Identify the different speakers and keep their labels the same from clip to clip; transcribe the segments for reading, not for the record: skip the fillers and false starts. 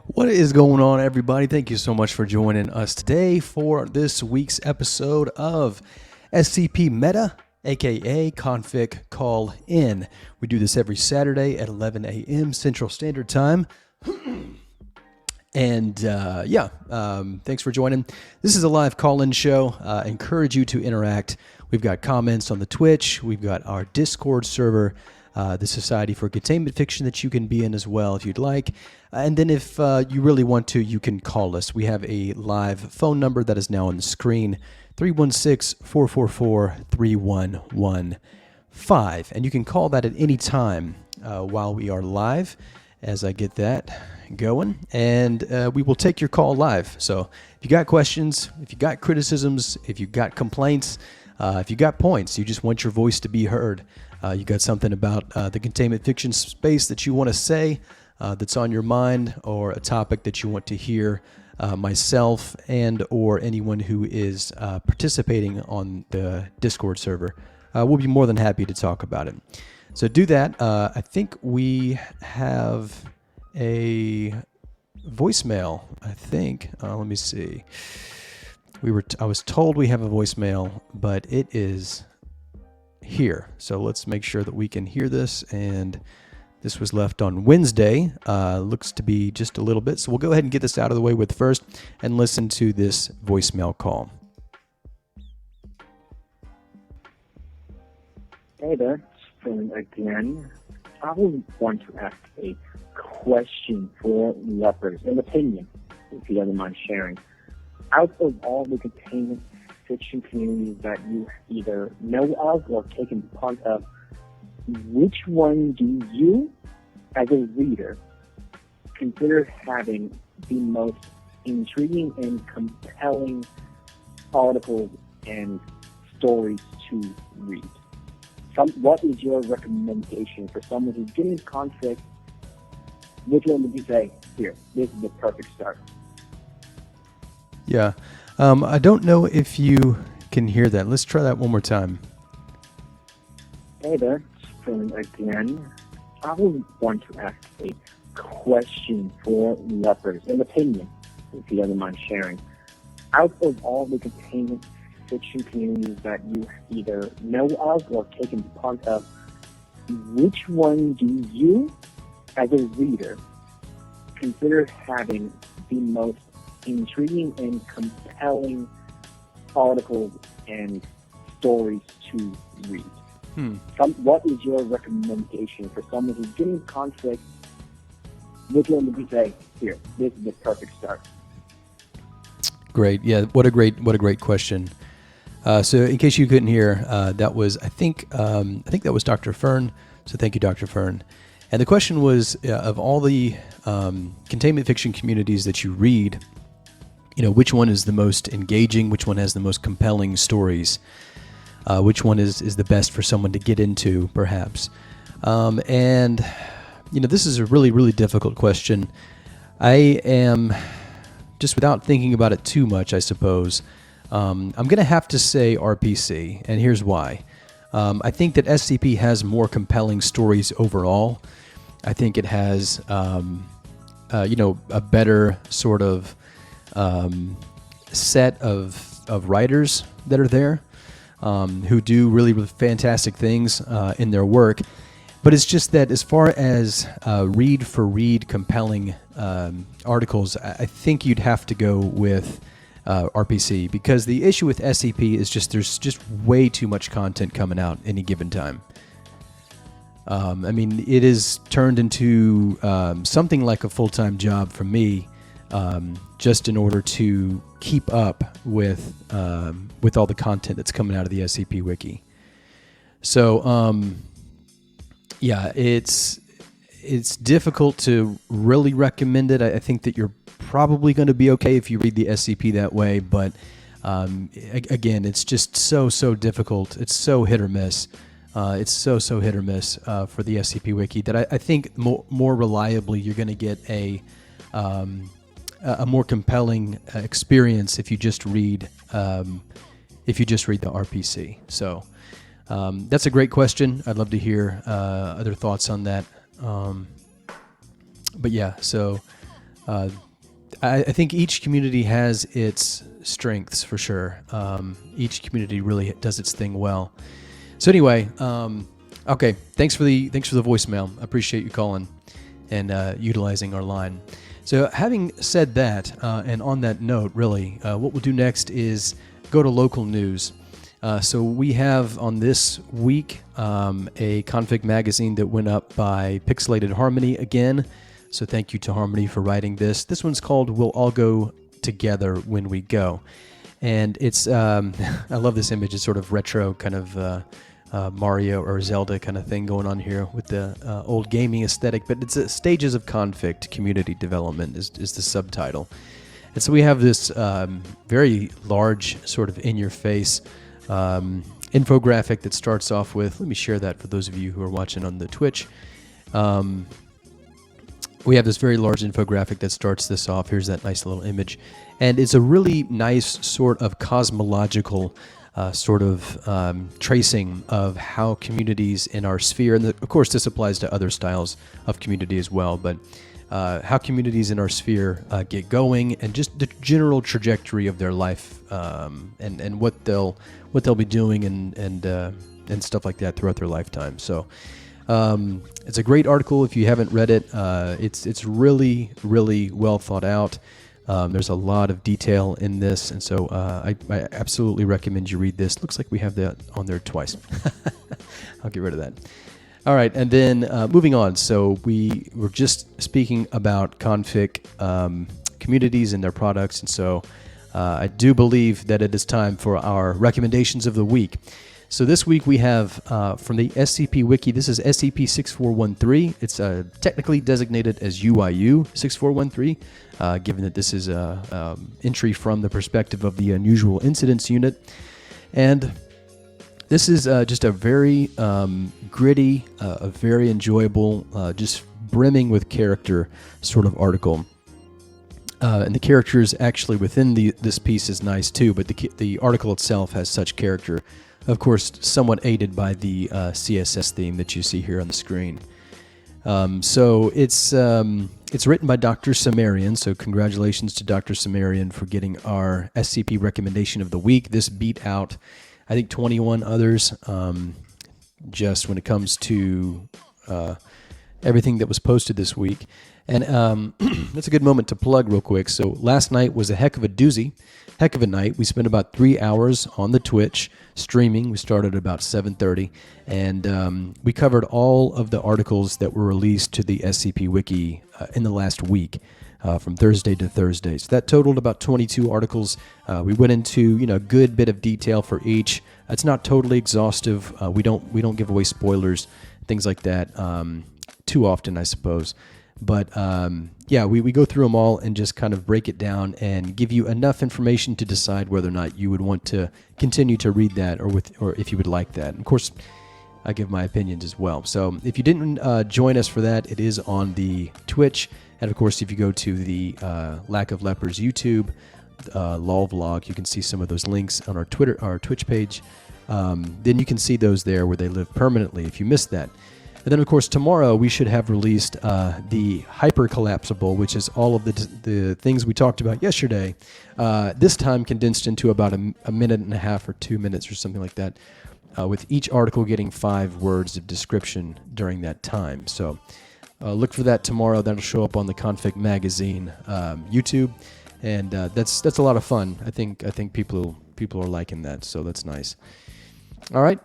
Speaker 1: What is going on, everybody? Thank you so much for joining us today for this week's episode of SCP Meta, aka Confic Call In. We do this every Saturday at 11 a.m. Central Standard Time. And thanks for joining. This is a live call-in show. I encourage you to interact. We've got comments on the Twitch. We've got our Discord server, the Society for Containment Fiction that you can be in as well if you'd like. And then if you really want to, you can call us. We have a live phone number that is now on the screen, 316-444-3115. And you can call that at any time while we are live, as I get that going. And we will take your call live. So if you got questions, if you got criticisms, if you got complaints, if you got points, you just want your voice to be heard, you got something about the containment fiction space that you want to say, that's on your mind, or a topic that you want to hear myself and or anyone who is participating on the Discord server, we'll be more than happy to talk about it. So do that. I think we have a voicemail, I think. Let me see. I was told we have a voicemail, but it is here. So let's make sure that we can hear this. And this was left on Wednesday. Looks to be just a little bit. So we'll go ahead and get this out of the way with first and listen to this voicemail call.
Speaker 2: Hey there, Finn again. I would want to ask a question for Leopards, an opinion, if you don't mind sharing. Out of all the containment fiction communities that you either know of or taken part of, which one do you, as a reader, consider having the most intriguing and compelling articles and stories to read? What is your recommendation for someone who's getting into conflict? Which one would you say, here, this is the perfect start?
Speaker 1: Yeah. I don't know if you can hear that. Let's try that one more time.
Speaker 2: Hey there, Finn again. I would want to ask a question for Leopards, an opinion, if you don't mind sharing. Out of all the containment fiction communities that you either know of or taken part of, which one do you, as a reader, consider having the most intriguing and compelling articles and stories to read? What is your recommendation for someone who's getting conflict? Which one would you say, here, this is the perfect start?
Speaker 1: Great. Yeah. What a great question. So in case you couldn't hear, that was, I think that was Dr. Fern. So thank you, Dr. Fern. And the question was, of all the containment fiction communities that you read, which one is the most engaging? Which one has the most compelling stories? Which one is the best for someone to get into, perhaps? And this is a really, really difficult question. I am, just without thinking about it too much, I suppose, I'm going to have to say RPC, and here's why. I think that SCP has more compelling stories overall. I think it has, a better sort of set of writers that are there, who do really, really fantastic things in their work. But it's just that as far as read for read compelling articles, I think you'd have to go with RPC, because the issue with SCP is there's just way too much content coming out any given time. It is turned into something like a full-time job for me, just in order to keep up with all the content that's coming out of the SCP Wiki. So, it's difficult to really recommend it. I think that you're probably going to be okay if you read the SCP that way, but again, it's just so difficult. It's so hit or miss. It's so hit or miss for the SCP Wiki that I think more reliably you're going to get a more compelling experience if you just read the RPC. So that's a great question. I'd love to hear other thoughts on that. But yeah, so I think each community has its strengths for sure. Each community really does its thing well. So anyway, okay. Thanks for the voicemail. I appreciate you calling and utilizing our line. So having said that, and on that note, really, what we'll do next is go to local news. So we have on this week a Confic Magazine that went up by pixelatedHarmony again. So thank you to Harmony for writing this. This one's called "We'll All Go Together When We Go," and it's I love this image. It's sort of retro, kind of Mario or Zelda kind of thing going on here with the old gaming aesthetic. But it's Stages of Conflict Community Development is the subtitle. And so we have this very large, sort of in-your-face infographic that starts off with. Let me share that for those of you who are watching on the Twitch. We have this very large infographic that starts this off. Here's that nice little image. And it's a really nice sort of cosmological tracing of how communities in our sphere, and of course this applies to other styles of community as well, but how communities in our sphere get going, and just the general trajectory of their life, and what they'll be doing and stuff like that throughout their lifetime. So it's a great article. If you haven't read it, it's really, really well thought out. There's a lot of detail in this, and so I absolutely recommend you read this. Looks like we have that on there twice. I'll get rid of that. All right, and then moving on. So we were just speaking about Confic communities and their products, and so I do believe that it is time for our recommendations of the week. So this week we have from the SCP Wiki, this is SCP-6413. It's technically designated as UIU-6413, given that this is an entry from the perspective of the Unusual Incidents Unit. And this is just a very gritty, a very enjoyable, just brimming with character sort of article. And the characters actually within this piece is nice too, but the article itself has such character. Of course, somewhat aided by the CSS theme that you see here on the screen. So it's written by Dr. Sumerian, so congratulations to Dr. Sumerian for getting our SCP recommendation of the week. This beat out, I think, 21 others, just when it comes to everything that was posted this week. And that's a good moment to plug real quick. So last night was a heck of a doozy, heck of a night. We spent about 3 hours on the Twitch streaming. We started at about 7:30, and we covered all of the articles that were released to the SCP Wiki in the last week, from Thursday to Thursday. So that totaled about 22 articles. We went into a good bit of detail for each. It's not totally exhaustive. We don't give away spoilers, things like that, too often, I suppose. But yeah, we go through them all and just kind of break it down and give you enough information to decide whether or not you would want to continue to read that, or if you would like that. And of course, I give my opinions as well. So if you didn't join us for that, it is on the Twitch. And of course, if you go to the Lack of Lepers YouTube LOL vlog, you can see some of those links on our Twitch page. Then you can see those there where they live permanently if you missed that. And then, of course, tomorrow we should have released the Hypercollapsible, which is all of the things we talked about yesterday, this time condensed into about a minute and a half or 2 minutes or something like that, with each article getting 5 words of description during that time. So look for that tomorrow. That'll show up on the Confic Magazine YouTube, and that's a lot of fun. I think people are liking that, so that's nice. All right.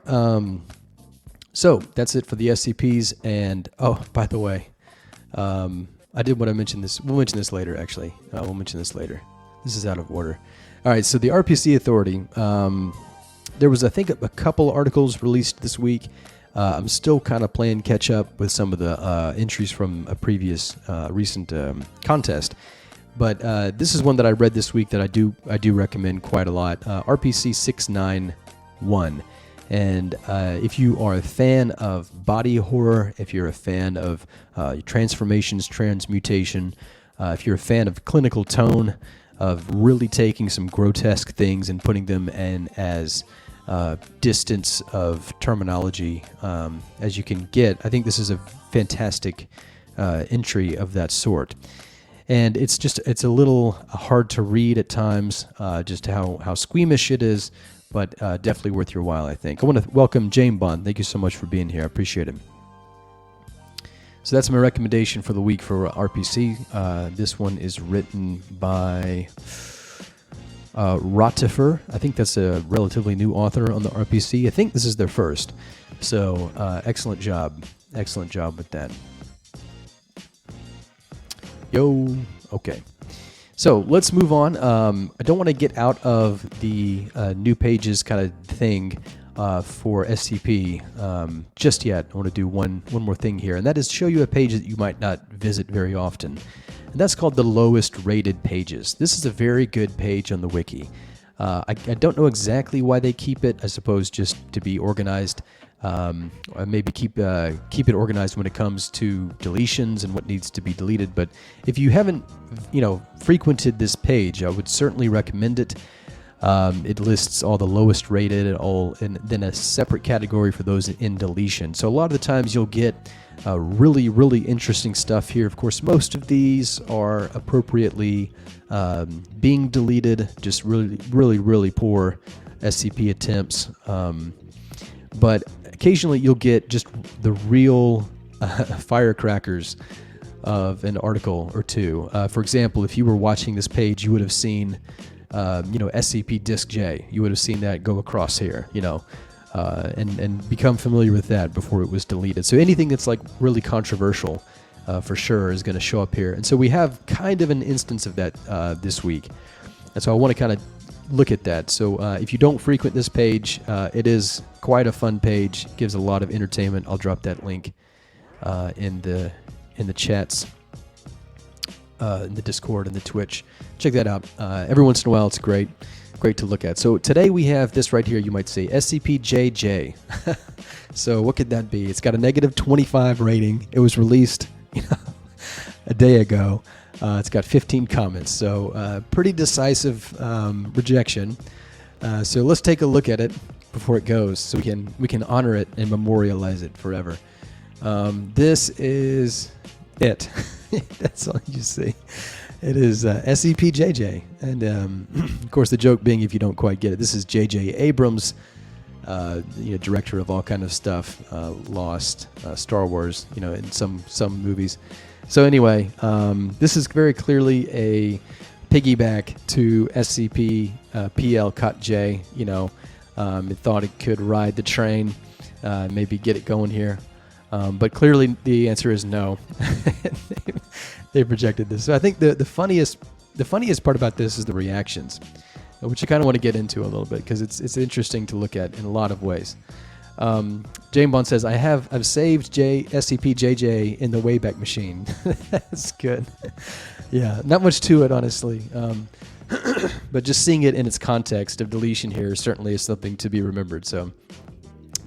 Speaker 1: So that's it for the SCPs, and oh, by the way, I did want to mention this. We'll mention this later, actually. We'll mention this later. This is out of order. All right, so the RPC Authority, there was, I think, a couple articles released this week. I'm still kind of playing catch up with some of the entries from a previous recent contest, but this is one that I read this week that I do recommend quite a lot. RPC 691. And if you are a fan of body horror, if you're a fan of transformations, transmutation, if you're a fan of clinical tone, of really taking some grotesque things and putting them in as distance of terminology as you can get, I think this is a fantastic entry of that sort. And it's a little hard to read at times, just how squeamish it is, but definitely worth your while, I think. I want to welcome James Bond. Thank you so much for being here. I appreciate it. So that's my recommendation for the week for RPC. This one is written by Rotifer. I think that's a relatively new author on the RPC. I think this is their first. So excellent job. Excellent job with that. Yo. Okay. So let's move on. I don't want to get out of the new pages kind of thing for SCP just yet. I want to do one more thing here, and that is show you a page that you might not visit very often. And that's called the lowest rated pages. This is a very good page on the wiki. I don't know exactly why they keep it. I suppose just to be organized. Maybe keep it organized when it comes to deletions and what needs to be deleted. But if you haven't, frequented this page, I would certainly recommend it. It lists all the lowest rated and then a separate category for those in deletion. So a lot of the times you'll get really, really interesting stuff here. Of course, most of these are appropriately being deleted, just really, really, really poor SCP attempts. But occasionally you'll get just the real firecrackers of an article or two. For example, if you were watching this page, you would have seen, SCP Disk J. You would have seen that go across here, and become familiar with that before it was deleted. So anything that's like really controversial, for sure, is going to show up here. And so we have kind of an instance of that this week. And so I want to kind of look at that. So if you don't frequent this page, it is quite a fun page. It gives a lot of entertainment. I'll drop that link in the chats, in the Discord and the Twitch. Check that out. Every once in a while, it's great to look at. So today we have this right here. You might say SCP-JJ. So what could that be? It's got a -25 rating. It was released a day ago. It's got 15 comments, so pretty decisive rejection. So let's take a look at it before it goes, so we can honor it and memorialize it forever. This is it. That's all you see. It is SCP-JJ, and of course the joke being, if you don't quite get it, this is J.J. Abrams, director of all kind of stuff, Lost, Star Wars, in some movies. So anyway, this is very clearly a piggyback to SCP PL-J. It thought it could ride the train, maybe get it going here. But clearly the answer is no. They projected this. So I think the funniest part about this is the reactions, which I kind of want to get into a little bit because it's interesting to look at in a lot of ways. James Bond says, I've saved SCP-JJ in the Wayback Machine. That's good. Yeah, not much to it, honestly. But just seeing it in its context of deletion here certainly is something to be remembered. So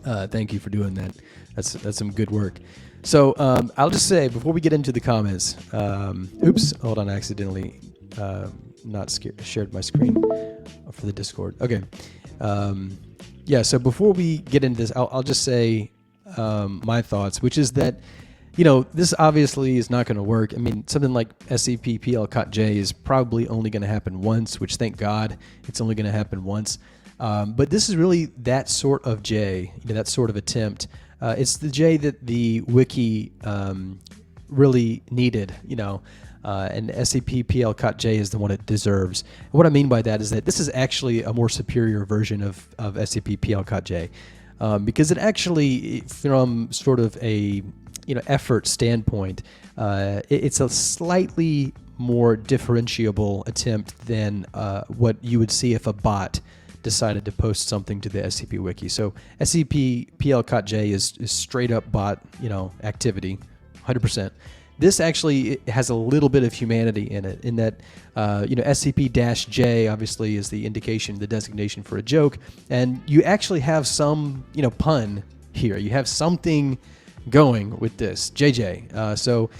Speaker 1: thank you for doing that. That's some good work. So I'll just say, before we get into the comments, oops, hold on, I accidentally shared my screen for the Discord. Okay. Yeah, so before we get into this, I'll just say my thoughts, which is that, this obviously is not going to work. I mean, something like SCP-PL-J is probably only going to happen once, which, thank God, it's only going to happen once. But this is really that sort of J, that sort of attempt. It's the J that the wiki really needed, and SCP-PL-J is the one it deserves. And what I mean by that is that this is actually a more superior version of SCP-PL-J, because it actually, from sort of a effort standpoint, it's a slightly more differentiable attempt than what you would see if a bot decided to post something to the SCP wiki. So SCP-PL-J is straight up bot, activity, 100%. This actually has a little bit of humanity in it, in that, SCP-J obviously is the indication, the designation for a joke, and you actually have some, pun here. You have something going with this, JJ. So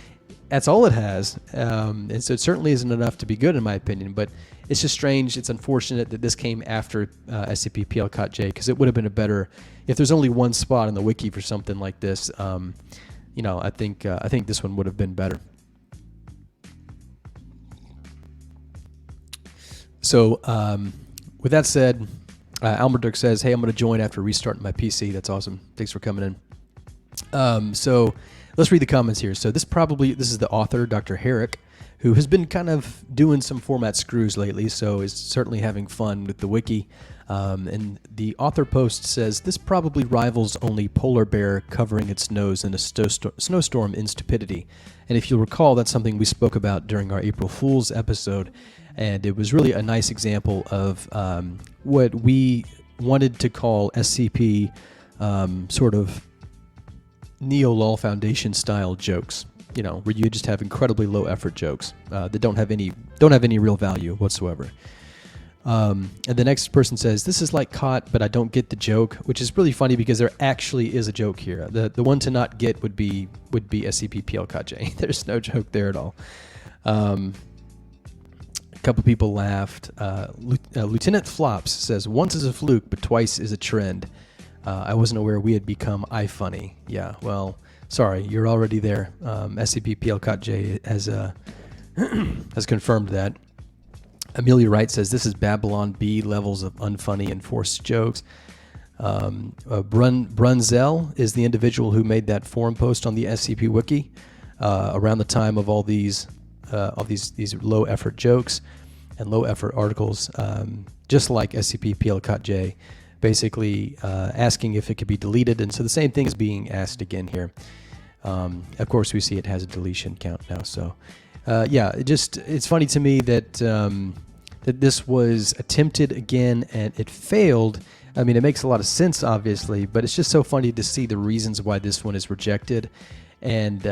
Speaker 1: that's all it has, and so it certainly isn't enough to be good, in my opinion, but it's just strange. It's unfortunate that this came after SCP-PL-J, because it would have been a better, if there's only one spot in the wiki for something like this, I think this one would have been better. So with that said, Almerduk says, hey, I'm going to join after restarting my PC. That's awesome. Thanks for coming in. So let's read the comments here. So this is the author, Dr. Herrick, who has been kind of doing some format screws lately, so is certainly having fun with the wiki. And the author post says, this probably rivals only Polar Bear covering its nose in a snowstorm in stupidity. And if you'll recall, that's something we spoke about during our April Fool's episode, and it was really a nice example of what we wanted to call SCP sort of Neo-Lol Foundation style jokes, you know, where you just have incredibly low effort jokes that don't have any real value whatsoever. And the next person says, this is like caught, but I don't get the joke, which is really funny because there actually is a joke here. The one to not get would be SCP PLKJ. There's no joke there at all. A couple people laughed. Lieutenant Flops says, once is a fluke, but twice is a trend. I wasn't aware we had become iFunny. Yeah, well, sorry, you're already there. SCP PLKJ has confirmed that. Amelia Wright says, this is Babylon B levels of unfunny and forced jokes. Brunzel is the individual who made that forum post on the SCP Wiki around the time of all these low effort jokes and low effort articles, just like SCP PLKJ, basically asking if it could be deleted. And so the same thing is being asked again here. Of course, we see it has a deletion count now. So yeah, it's funny to me that that this was attempted again and it failed. I mean, it makes a lot of sense, obviously, but it's just so funny to see the reasons why this one is rejected and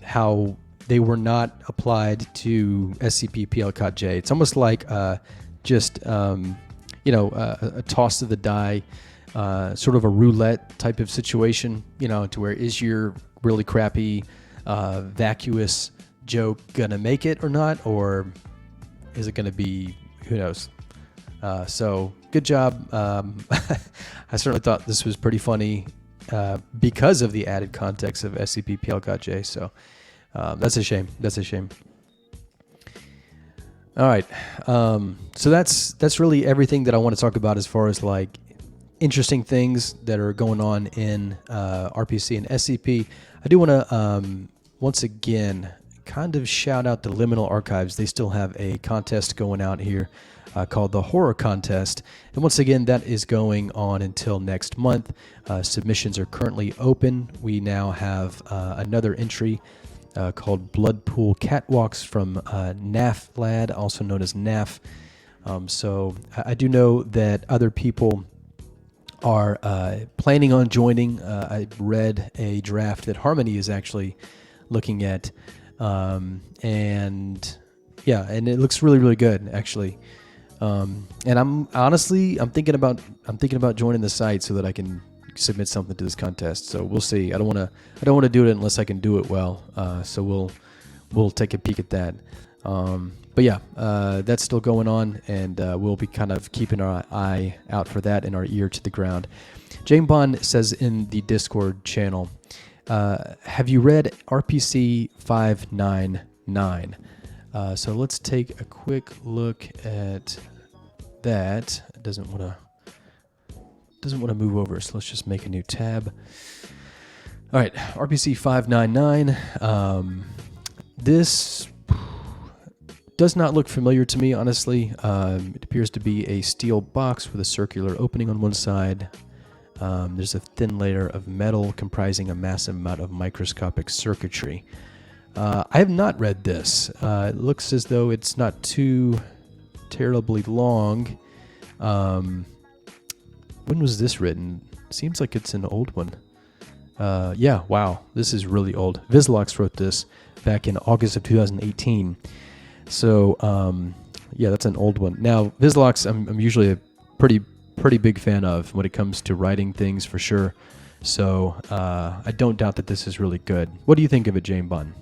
Speaker 1: how they were not applied to SCP PLKJ. It's almost like just a toss of the die, sort of a roulette type of situation, you know, to where is your really crappy, vacuous joke gonna make it or not, or is it gonna be, who knows? So good job. I certainly thought this was pretty funny because of the added context of SCP PLKJ. So that's a shame. That's a shame. All right. So that's really everything that I want to talk about as far as like interesting things that are going on in RPC and SCP. I do want to once again kind of shout out to Liminal Archives. They still have a contest going out here called the Horror Contest. And once again, that is going on until next month. Submissions are currently open. We now have another entry called Bloodpool Catwalks from NAF Lad, also known as NAF. So I do know that other people are planning on joining. I read a draft that Harmony is actually looking at. And yeah, and it looks really, really good actually. And I'm thinking about joining the site so that I can submit something to this contest. So we'll see. I don't want to do it unless I can do it well. So we'll take a peek at that. But yeah, that's still going on, and we'll be kind of keeping our eye out for that and our ear to the ground. Jane Bond says in the Discord channel, have you read RPC 599? So let's take a quick look at that. It doesn't want to move over, so let's just make a new tab. All right, RPC 599. This does not look familiar to me, honestly. It appears to be a steel box with a circular opening on one side. There's a thin layer of metal comprising a massive amount of microscopic circuitry. I have not read this. It looks as though it's not too terribly long. When was this written? Seems like it's an old one. Yeah, wow, this is really old. Vizlox wrote this back in August of 2018. So, yeah, that's an old one. Now, Vizlox, I'm usually a pretty big fan of when it comes to writing things, for sure. So, I don't doubt that this is really good. What do you think of it, Jane Bun?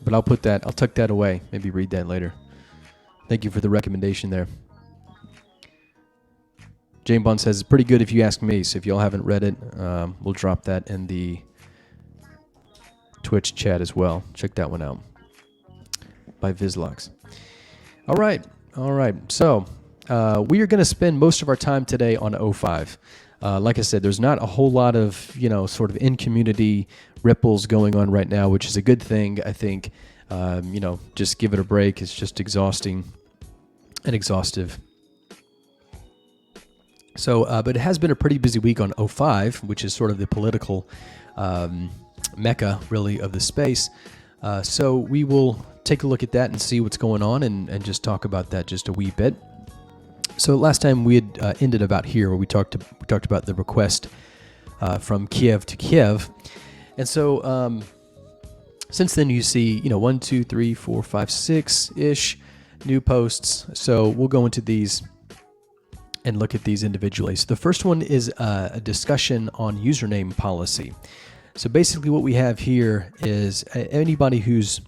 Speaker 1: But I'll tuck that away. Maybe read that later. Thank you for the recommendation there. Jane Bond says it's pretty good if you ask me. So if y'all haven't read it, we'll drop that in the Twitch chat as well. Check that one out. by Vizlox. All right. So we are going to spend most of our time today on O5. Like I said, there's not a whole lot of, sort of in-community ripples going on right now, which is a good thing, I think. Just give it a break. It's just exhausting and exhaustive. So, but it has been a pretty busy week on O5, which is sort of the political mecca, really, of the space. So we will take a look at that and see what's going on and just talk about that just a wee bit. So last time we had ended about here, where we talked about the request from Kiev to Kiev. And so since then you see, 1, 2, 3, 4, 5, 6-ish new posts. So we'll go into these and look at these individually. So the first one is a discussion on username policy. So basically what we have here is anybody who's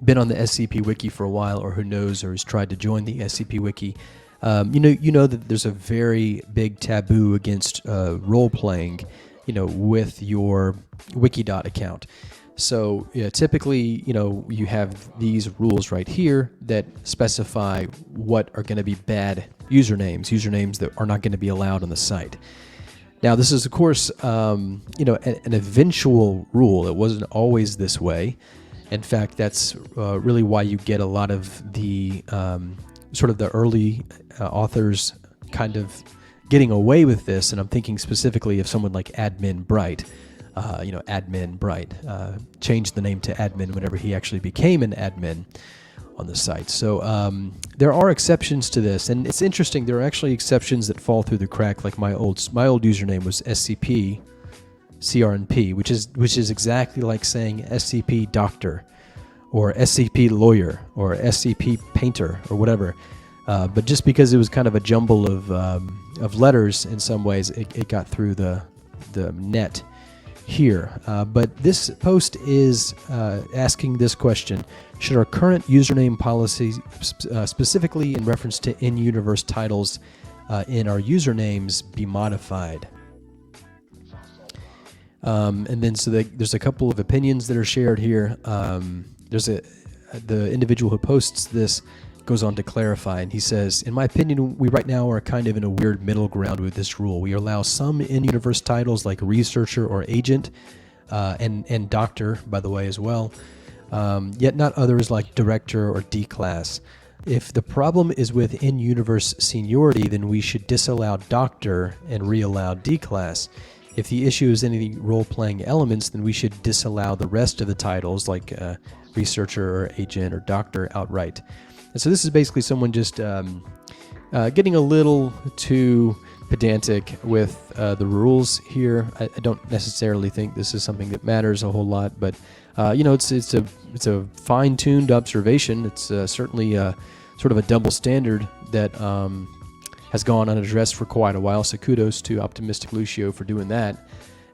Speaker 1: been on the SCP Wiki for a while, or who knows or has tried to join the SCP Wiki, you know that there's a very big taboo against role-playing, with your Wikidot account. So typically, you have these rules right here that specify what are going to be bad usernames that are not going to be allowed on the site. Now, this is, of course, an eventual rule. It wasn't always this way. In fact, that's really why you get a lot of the sort of the early authors kind of getting away with this. And I'm thinking specifically of someone like Admin Bright. Admin Bright changed the name to admin whenever he actually became an admin on the site. So there are exceptions to this, and it's interesting. There are actually exceptions that fall through the crack. Like my old username was SCP CRNP, which is exactly like saying SCP Doctor, or SCP Lawyer, or SCP Painter, or whatever. But just because it was kind of a jumble of letters in some ways, it got through the net here. But this post is asking this question: should our current username policy, specifically in reference to in-universe titles in our usernames, be modified? And then there's a couple of opinions that are shared here. The individual who posts this goes on to clarify, and he says, in my opinion, we right now are kind of in a weird middle ground with this rule. We allow some in-universe titles like researcher or agent, and doctor, by the way, as well, yet not others like director or D-class. If the problem is with in-universe seniority, then we should disallow doctor and re-allow D-class. If the issue is any role-playing elements, then we should disallow the rest of the titles like researcher or agent or doctor outright. And so this is basically someone just getting a little too pedantic with the rules here. I don't necessarily think this is something that matters a whole lot, but it's a fine-tuned observation. It's certainly sort of a double standard that has gone unaddressed for quite a while. So kudos to Optimistic Lucio for doing that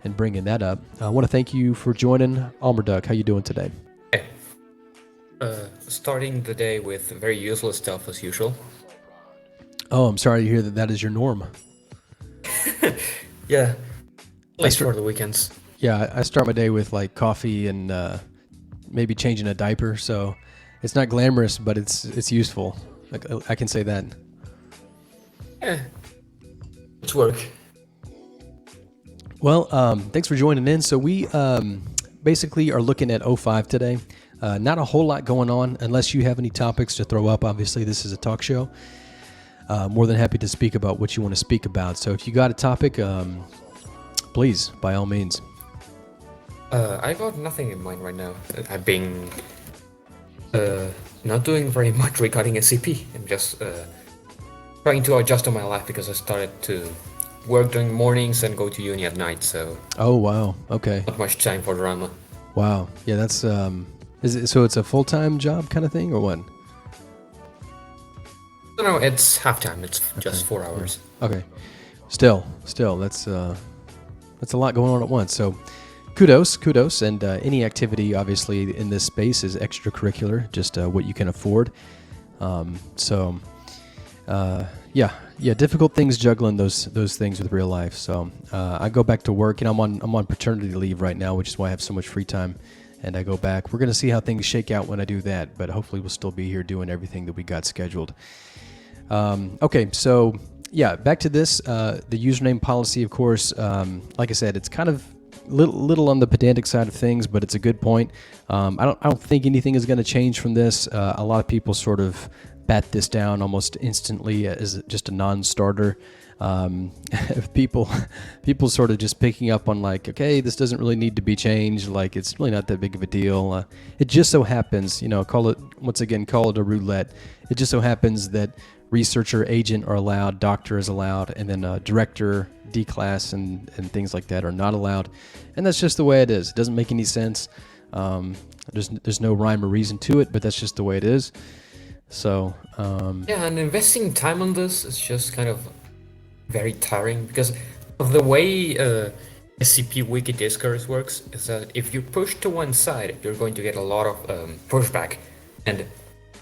Speaker 1: and bringing that up. I want to thank you for joining. Almerduck, how you doing today?
Speaker 3: Starting the day with very useless stuff as usual.
Speaker 1: Oh, I'm sorry to hear that is your norm.
Speaker 3: Yeah, at least for the weekends.
Speaker 1: Yeah, I start my day with like coffee and maybe changing a diaper. So it's not glamorous, but it's useful. I can say that.
Speaker 3: It's work.
Speaker 1: Well, thanks for joining in. So we basically are looking at O5 today. Not a whole lot going on unless you have any topics to throw up. Obviously, this is a talk show. More than happy to speak about what you want to speak about. So if you got a topic, please, by all means.
Speaker 3: I got nothing in mind right now. I've been not doing very much regarding SCP. I'm just trying to adjust to my life because I started to work during mornings and go to uni at night. So.
Speaker 1: Oh wow. Okay.
Speaker 3: Not much time for drama.
Speaker 1: Wow. Yeah, that's so it's a full-time job kind of thing, or what?
Speaker 3: No, it's half-time. It's just 4 hours.
Speaker 1: Okay. Still, that's a lot going on at once. So, kudos, and any activity, obviously, in this space is extracurricular, just what you can afford. Yeah, difficult things juggling those things with real life. So, I go back to work, and I'm on paternity leave right now, which is why I have so much free time. and I go back. We're going to see how things shake out when I do that, but hopefully we'll still be here doing everything that we got scheduled. Okay, so yeah, back to this. The username policy, of course, like I said, it's kind of little on the pedantic side of things, but it's a good point. I don't think anything is going to change from this. A lot of people sort of bat this down almost instantly as just a non-starter. People sort of just picking up on like, okay, this doesn't really need to be changed. Like, it's really not that big of a deal. It just so happens, call it a roulette. It just so happens that researcher, agent are allowed, doctor is allowed, and then director, D-class, and things like that are not allowed. And that's just the way it is. It doesn't make any sense. There's no rhyme or reason to it, but that's just the way it is. So
Speaker 3: yeah, and investing time on this is just kind of very tiring because of the way SCP wiki discourse works. Is that if you push to one side, you're going to get a lot of pushback, and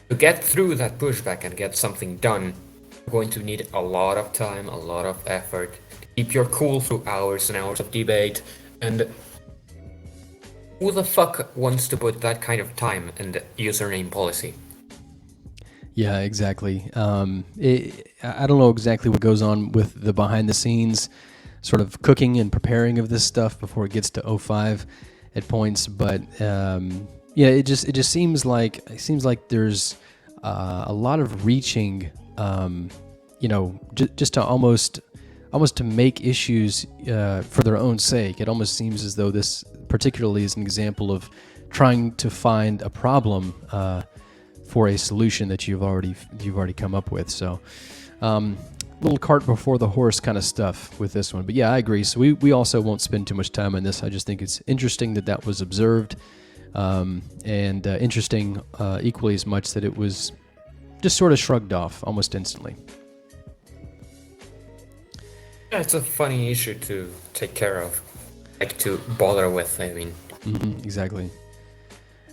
Speaker 3: to get through that pushback and get something done, you're going to need a lot of time, a lot of effort, to keep your cool through hours and hours of debate. And who the fuck wants to put that kind of time in the username policy?
Speaker 1: yeah, exactly. I don't know exactly what goes on with the behind the scenes sort of cooking and preparing of this stuff before it gets to 05 at points, but yeah, it just seems like there's a lot of reaching, just to almost to make issues for their own sake. It almost seems as though this particularly is an example of trying to find a problem for a solution that you've already come up with. So, little cart before the horse kind of stuff with this one. But yeah, I agree. So we also won't spend too much time on this. I just think it's interesting that was observed, and interesting equally as much that it was just sort of shrugged off almost instantly.
Speaker 3: Yeah, it's a funny issue to take care of, like to bother with, I mean.
Speaker 1: Exactly.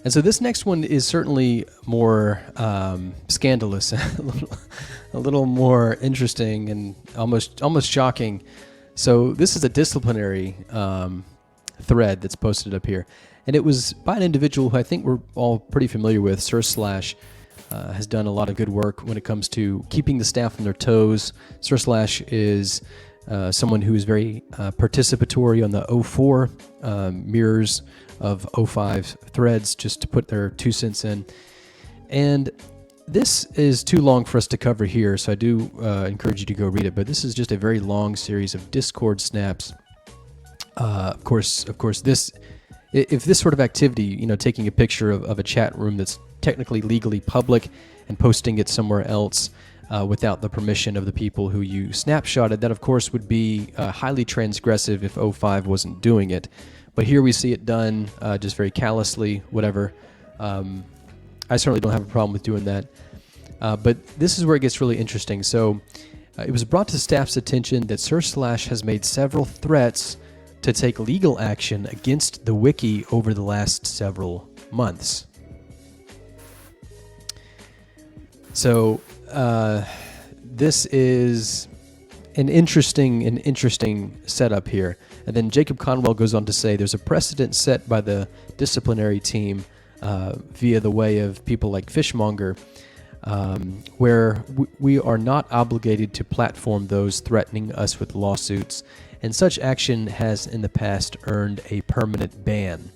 Speaker 1: And so this next one is certainly more scandalous, a little more interesting and almost shocking. So this is a disciplinary thread that's posted up here, and it was by an individual who I think we're all pretty familiar with. Sir Slash has done a lot of good work when it comes to keeping the staff on their toes. Sir Slash is someone who is very participatory on the 04 mirrors of 05 threads, just to put their 2 cents in. And this is too long for us to cover here, so I do encourage you to go read it, but this is just a very long series of Discord snaps. Of course, if this sort of activity, taking a picture of a chat room that's technically legally public and posting it somewhere else without the permission of the people who you snapshotted, that of course would be highly transgressive if 05 wasn't doing it. But here we see it done just very callously, whatever. I certainly don't have a problem with doing that. But this is where it gets really interesting. So it was brought to staff's attention that Sir Slash has made several threats to take legal action against the wiki over the last several months. So this is an interesting setup here. And then Jacob Conwell goes on to say there's a precedent set by the disciplinary team via the way of people like Fishmonger, where we are not obligated to platform those threatening us with lawsuits, and such action has in the past earned a permanent ban.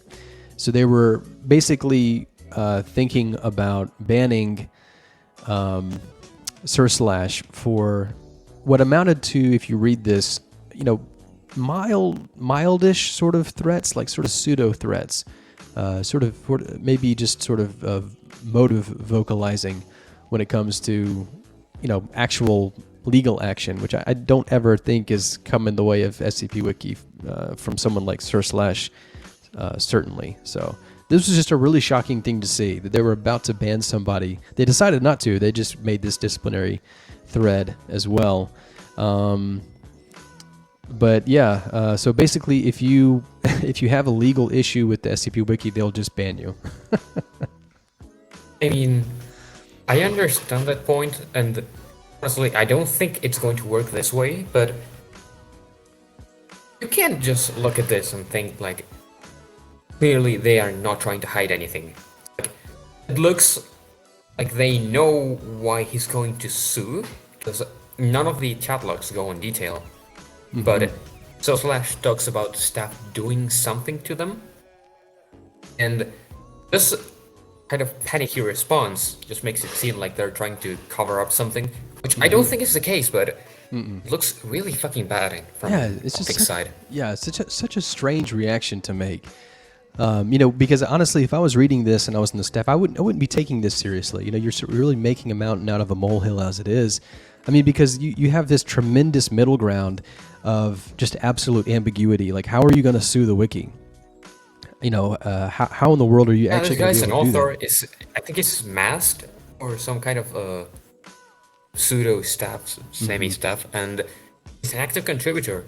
Speaker 1: So they were basically thinking about banning Sir Slash for what amounted to, if you read this, mildish sort of threats, like sort of pseudo threats, maybe just sort of motive vocalizing when it comes to, actual legal action, which I don't ever think is come in the way of SCP Wiki from someone like Sir Slash, certainly. So this was just a really shocking thing to see, that they were about to ban somebody. They decided not to. They just made this disciplinary thread as well. But yeah, so basically, if you have a legal issue with the SCP Wiki, they'll just ban you.
Speaker 3: I mean, I understand that point, and honestly, I don't think it's going to work this way, but you can't just look at this and think like, clearly they are not trying to hide anything. Like, it looks like they know why he's going to sue, because none of the chat logs go in detail. But so Slash talks about staff doing something to them, and this kind of panicky response just makes it seem like they're trying to cover up something, which I don't think is the case, but it looks really fucking bad from
Speaker 1: it's just
Speaker 3: Confic's side.
Speaker 1: Yeah, it's such a strange reaction to make. Because honestly, if I was reading this and I was in the staff, I wouldn't be taking this seriously. You're really making a mountain out of a molehill as it is. I mean, because you have this tremendous middle ground of just absolute ambiguity. Like, how are you going to sue the wiki? How in the world are you actually going to be able to do that?
Speaker 3: This guy's an author. I think he's masked or some kind of pseudo staff, semi staff, and he's an active contributor.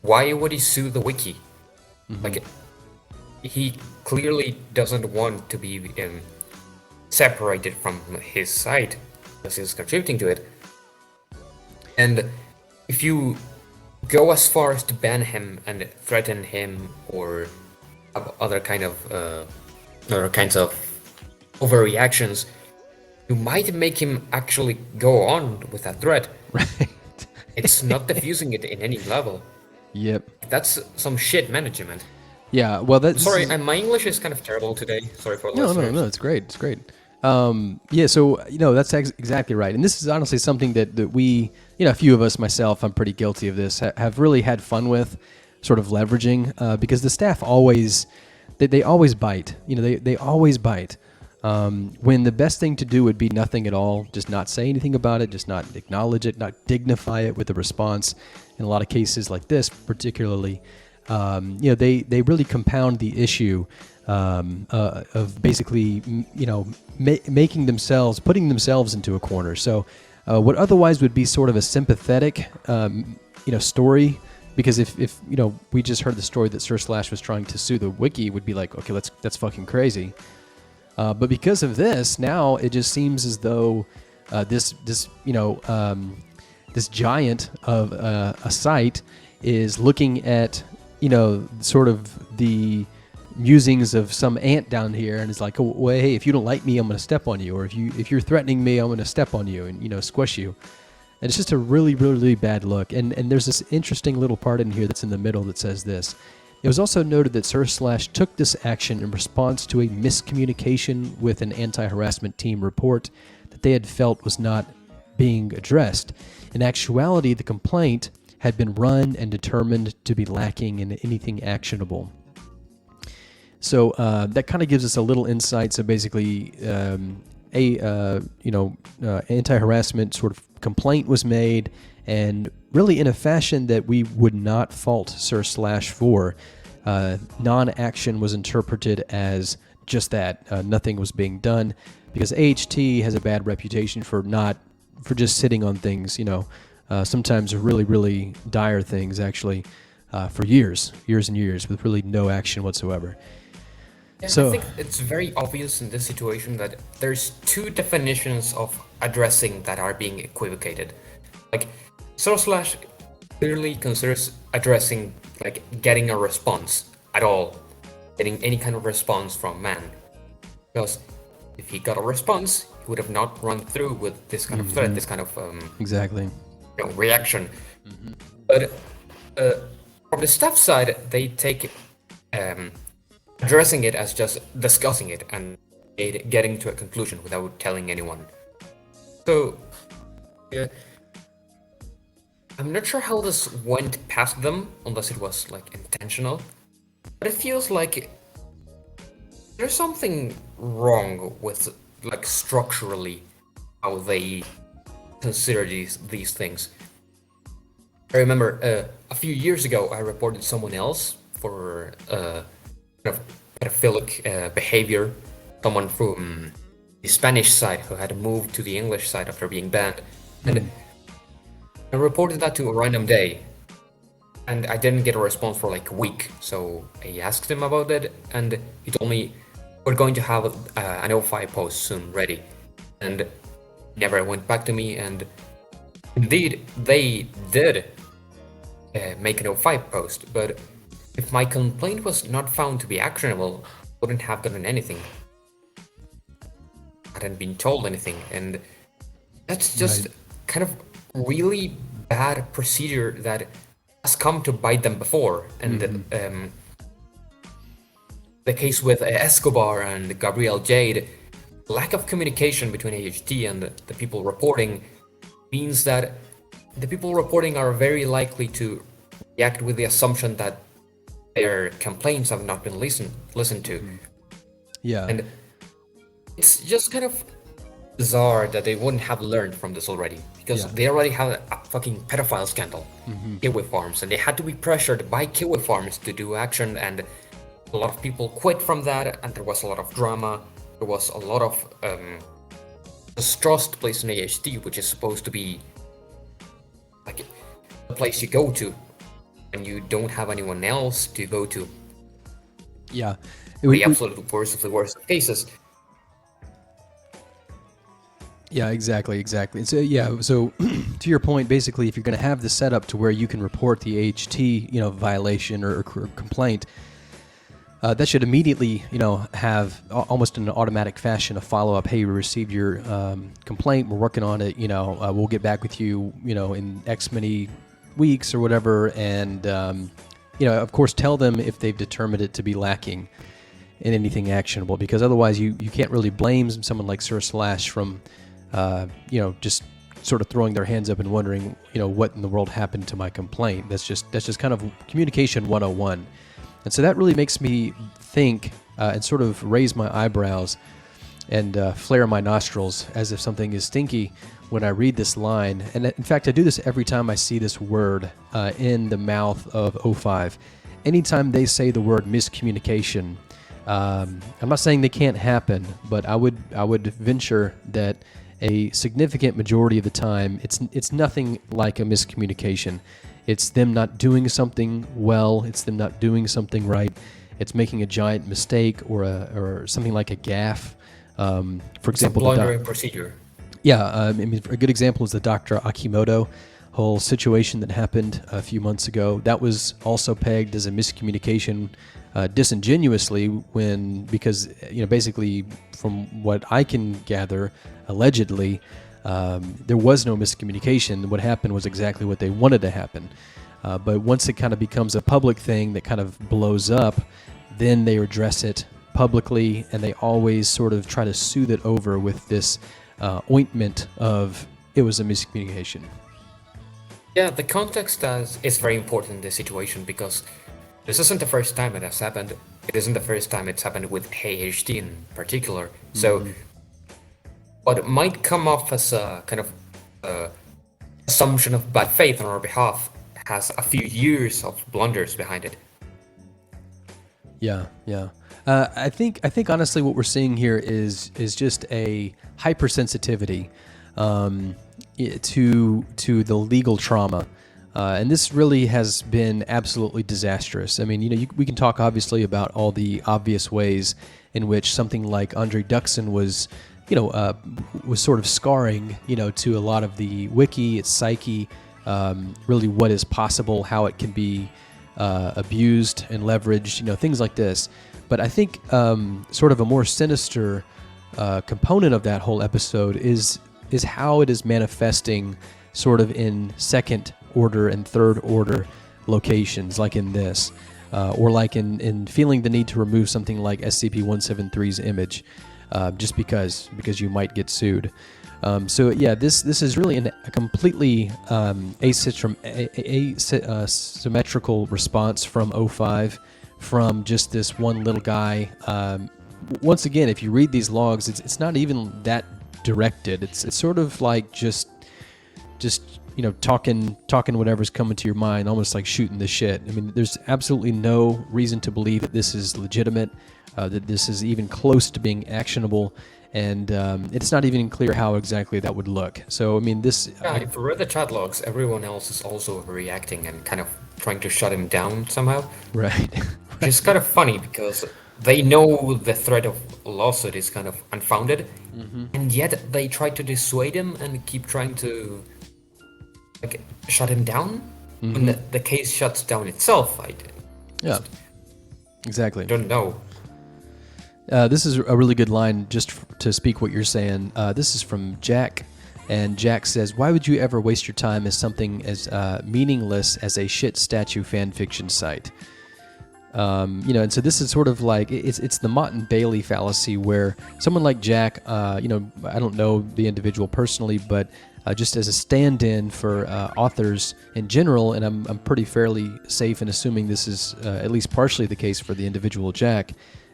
Speaker 3: Why would he sue the wiki? Like, he clearly doesn't want to be separated from his site because he's contributing to it. And if you go as far as to ban him and threaten him or have other kinds of overreactions, you might make him actually go on with that threat.
Speaker 1: Right.
Speaker 3: It's not diffusing it in any level.
Speaker 1: Yep.
Speaker 3: That's some shit management.
Speaker 1: Yeah, well, that's...
Speaker 3: Sorry, my English is kind of terrible today. Sorry for listeners.
Speaker 1: No, it's great. It's great. That's exactly right. And this is honestly something that we, a few of us, myself, I'm pretty guilty of this, have really had fun with, sort of leveraging, because the staff always, they always bite. They always bite. When the best thing to do would be nothing at all, just not say anything about it, just not acknowledge it, not dignify it with a response. In a lot of cases like this, particularly, they really compound the issue of basically, putting themselves into a corner. So what otherwise would be sort of a sympathetic, story, because if we just heard the story that Sir Slash was trying to sue the wiki, would be like, okay, that's fucking crazy. But because of this, now it just seems as though this giant of a site is looking at sort of the musings of some ant down here, and it's like, oh, well, hey, if you don't like me, I'm going to step on you, or if you're threatening me, I'm going to step on you and squish you. And it's just a really, really bad look. And there's this interesting little part in here that's in the middle that says this. It was also noted that Sir Slash took this action in response to a miscommunication with an anti-harassment team report that they had felt was not being addressed. In actuality, the complaint had been run and determined to be lacking in anything actionable. So that kind of gives us a little insight. So basically, anti-harassment sort of complaint was made, and really in a fashion that we would not fault Sir Slash for. Non-action was interpreted as just that. Nothing was being done, because AHT has a bad reputation for just sitting on things, sometimes really, really dire things, actually, for years and years, with really no action whatsoever.
Speaker 3: Yeah,
Speaker 1: So,
Speaker 3: I think it's very obvious in this situation that there's two definitions of addressing that are being equivocated. Like, Sir Slash clearly considers addressing, like, getting a response at all, getting any kind of response from man. Because if he got a response, he would have not run through with this kind of threat, this kind of
Speaker 1: exactly.
Speaker 3: reaction. But from the staff side, they take addressing it as just discussing it and getting to a conclusion without telling anyone. So, I'm not sure how this went past them, unless it was like intentional. But it feels like there's something wrong with, like, structurally how they consider these things. I remember a few years ago I reported someone else for kind of pedophilic behavior. Someone from the Spanish side who had moved to the English side after being banned, and I reported that to a random day, and I didn't get a response for like a week. So I asked him about it, and he told me we're going to have an O5 post soon ready, and never went back to me. And indeed, they did make an O5 post, but if my complaint was not found to be actionable, I wouldn't have gotten anything. I hadn't been told anything, and that's just kind of really bad procedure that has come to bite them before. And the case with Escobar and Gabriel Jade, lack of communication between AHT and the people reporting means that the people reporting are very likely to react with the assumption that their complaints have not been listened to.
Speaker 1: Yeah.
Speaker 3: And it's just kind of bizarre that they wouldn't have learned from this already, because they already have a fucking pedophile scandal, kiwi farms, and they had to be pressured by kiwi farms to do action, and a lot of people quit from that, and there was a lot of drama. There was a lot of distrust placed in AHT, which is supposed to be like the place you go to when you don't have anyone else to go to.
Speaker 1: Yeah.
Speaker 3: The absolute worst of the worst of cases.
Speaker 1: Yeah, exactly. So, so to your point, basically, if you're going to have the setup to where you can report the AHT, violation or complaint, that should immediately, have almost in an automatic fashion a follow-up. Hey, we received your complaint. We're working on it. We'll get back with you, in X many weeks or whatever. And, of course, tell them if they've determined it to be lacking in anything actionable, because otherwise you can't really blame someone like Sir Slash from, just sort of throwing their hands up and wondering, what in the world happened to my complaint. That's just kind of communication 101. And so that really makes me think and sort of raise my eyebrows and flare my nostrils as if something is stinky when I read this line. And in fact, I do this every time I see this word in the mouth of O5. Anytime they say the word miscommunication, I'm not saying they can't happen, but I would venture that a significant majority of the time it's nothing like a miscommunication. It's them not doing something well. It's them not doing something right. It's making a giant mistake or something like a gaffe. For example,
Speaker 3: it's a blundering procedure.
Speaker 1: Yeah, a good example is the Dr. Akimoto whole situation that happened a few months ago. That was also pegged as a miscommunication, disingenuously, because basically from what I can gather, allegedly, there was no miscommunication. What happened was exactly what they wanted to happen. But once it kind of becomes a public thing that kind of blows up, then they address it publicly, and they always sort of try to soothe it over with this ointment of it was a miscommunication.
Speaker 3: Yeah, the context is very important in this situation, because this isn't the first time it has happened. It isn't the first time it's happened with AHT in particular. So what might come off as a kind of assumption of bad faith on our behalf has a few years of blunders behind it.
Speaker 1: Yeah. I think honestly what we're seeing here is just a hypersensitivity to the legal trauma. And this really has been absolutely disastrous. I mean, we can talk obviously about all the obvious ways in which something like Andre Duxon was sort of scarring, to a lot of the wiki, its psyche, really what is possible, how it can be abused and leveraged, things like this. But I think sort of a more sinister component of that whole episode is how it is manifesting sort of in second order and third order locations, like in this, or like in feeling the need to remove something like SCP-173's image, just because you might get sued. So yeah, this is really a completely asymmetrical response from O5, from just this one little guy. Once again, if you read these logs, it's not even that directed. It's sort of like just talking whatever's coming to your mind, almost like shooting the shit. I mean, there's absolutely no reason to believe that this is legitimate, that this is even close to being actionable, and it's not even clear how exactly that would look. So, I mean, this...
Speaker 3: Yeah, if you read the chat logs, everyone else is also reacting and kind of trying to shut him down somehow.
Speaker 1: Right.
Speaker 3: It's kind of funny, because they know the threat of a lawsuit is kind of unfounded, and yet they try to dissuade him and keep trying to shut him down when the case shuts down itself.
Speaker 1: Yeah, exactly.
Speaker 3: Don't know.
Speaker 1: This is a really good line just to speak what you're saying. This is from Jack, and Jack says, "Why would you ever waste your time as something as meaningless as a shit statue fan fiction site?" And so this is sort of like it's the Mott and Bailey fallacy, where someone like Jack, I don't know the individual personally, but just as a stand-in for authors in general, and I'm pretty fairly safe in assuming this is at least partially the case for the individual Jack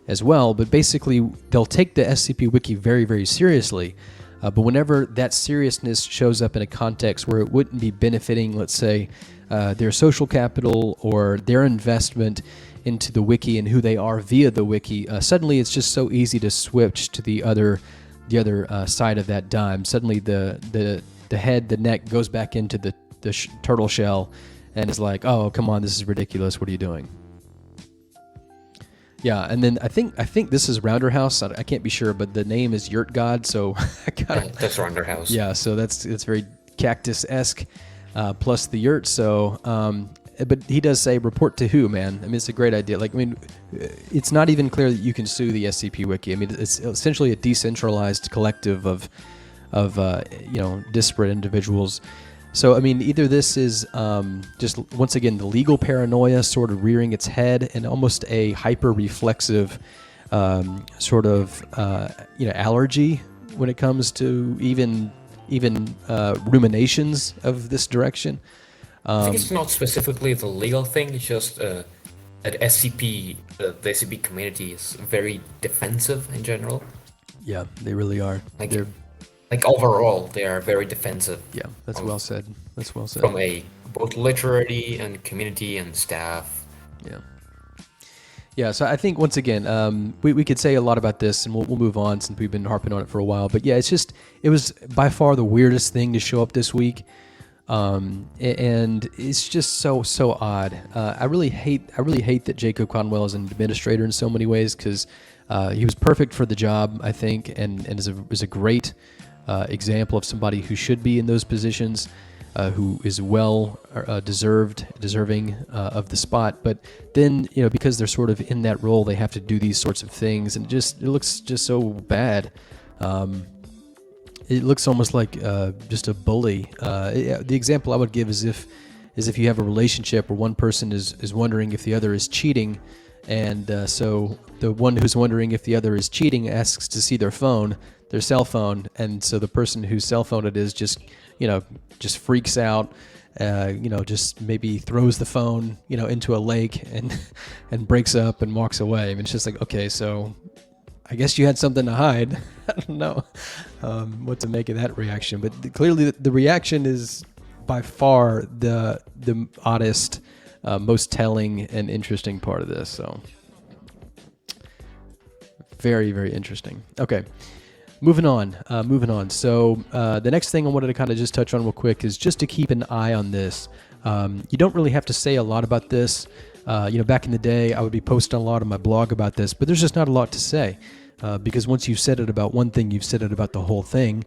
Speaker 1: as well. But basically, they'll take the SCP Wiki very, very seriously. But whenever that seriousness shows up in a context where it wouldn't be benefiting, let's say, their social capital or their investment into the wiki and who they are via the wiki, suddenly it's just so easy to switch to the other side of that dime. Suddenly the head, the neck goes back into the turtle shell and is like, oh, come on, this is ridiculous. What are you doing? Yeah, and then I think this is Rounder House. I can't be sure, but the name is Yurt God, so I gotta,
Speaker 3: that's Rounder House.
Speaker 1: Yeah, so that's very cactus-esque, plus the yurt. So, but he does say report to who, man? I mean, it's a great idea. Like, I mean, it's not even clear that you can sue the SCP Wiki. I mean, it's essentially a decentralized collective of disparate individuals. So, I mean, either this is just, once again, the legal paranoia sort of rearing its head, and almost a hyper-reflexive allergy when it comes to even ruminations of this direction.
Speaker 3: I think it's not specifically the legal thing, it's just that SCP, the SCP community is very defensive in general.
Speaker 1: Yeah, they really are.
Speaker 3: Like overall, they are very defensive.
Speaker 1: Yeah, that's well said. That's well said.
Speaker 3: From both literary and community and staff.
Speaker 1: Yeah. Yeah, so I think, once again, we could say a lot about this, and we'll move on since we've been harping on it for a while. But yeah, it was by far the weirdest thing to show up this week. And it's just so odd. I really hate that Jacob Conwell is an administrator in so many ways, because he was perfect for the job, I think, and is a great example of somebody who should be in those positions, who is well deserving of the spot. But then, because they're sort of in that role, they have to do these sorts of things, and it looks just so bad. It looks almost like just a bully. The example I would give is if you have a relationship where one person is wondering if the other is cheating, and so the one who's wondering if the other is cheating asks to see their cell phone, and so the person whose cell phone it is just freaks out, just maybe throws the phone, into a lake and breaks up and walks away. I mean, it's just like, okay, so I guess you had something to hide. I don't know what to make of that reaction, but clearly the reaction is by far the oddest, most telling and interesting part of this. So very, very interesting. Okay. Moving on. So the next thing I wanted to kind of just touch on real quick is just to keep an eye on this. You don't really have to say a lot about this. Back in the day, I would be posting a lot on my blog about this, but there's just not a lot to say. Because once you've said it about one thing, you've said it about the whole thing,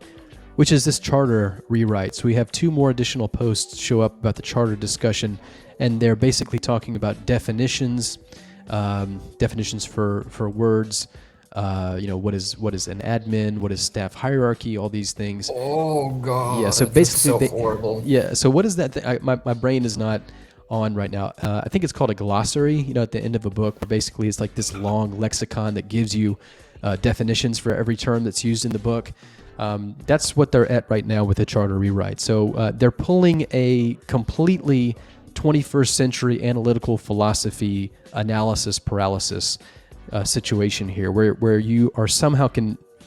Speaker 1: which is this charter rewrite. So we have 2 more additional posts show up about the charter discussion, and they're basically talking about definitions for words. What is an admin? What is staff hierarchy? All these things.
Speaker 3: Oh God!
Speaker 1: Yeah. So basically,
Speaker 3: so horrible.
Speaker 1: Yeah. So what is that thing? My brain is not on right now. I think it's called a glossary. At the end of a book, where basically it's like this long lexicon that gives you definitions for every term that's used in the book. That's what they're at right now with the charter rewrite. So they're pulling a completely 21st century analytical philosophy analysis paralysis situation here, where you are somehow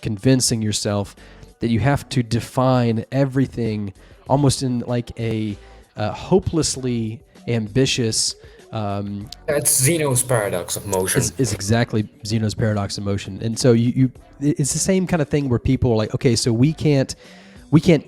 Speaker 1: convincing yourself that you have to define everything almost in like a hopelessly ambitious.
Speaker 3: That's Zeno's paradox of motion.
Speaker 1: Is exactly Zeno's paradox of motion. And so it's the same kind of thing where people are like, okay, so we can't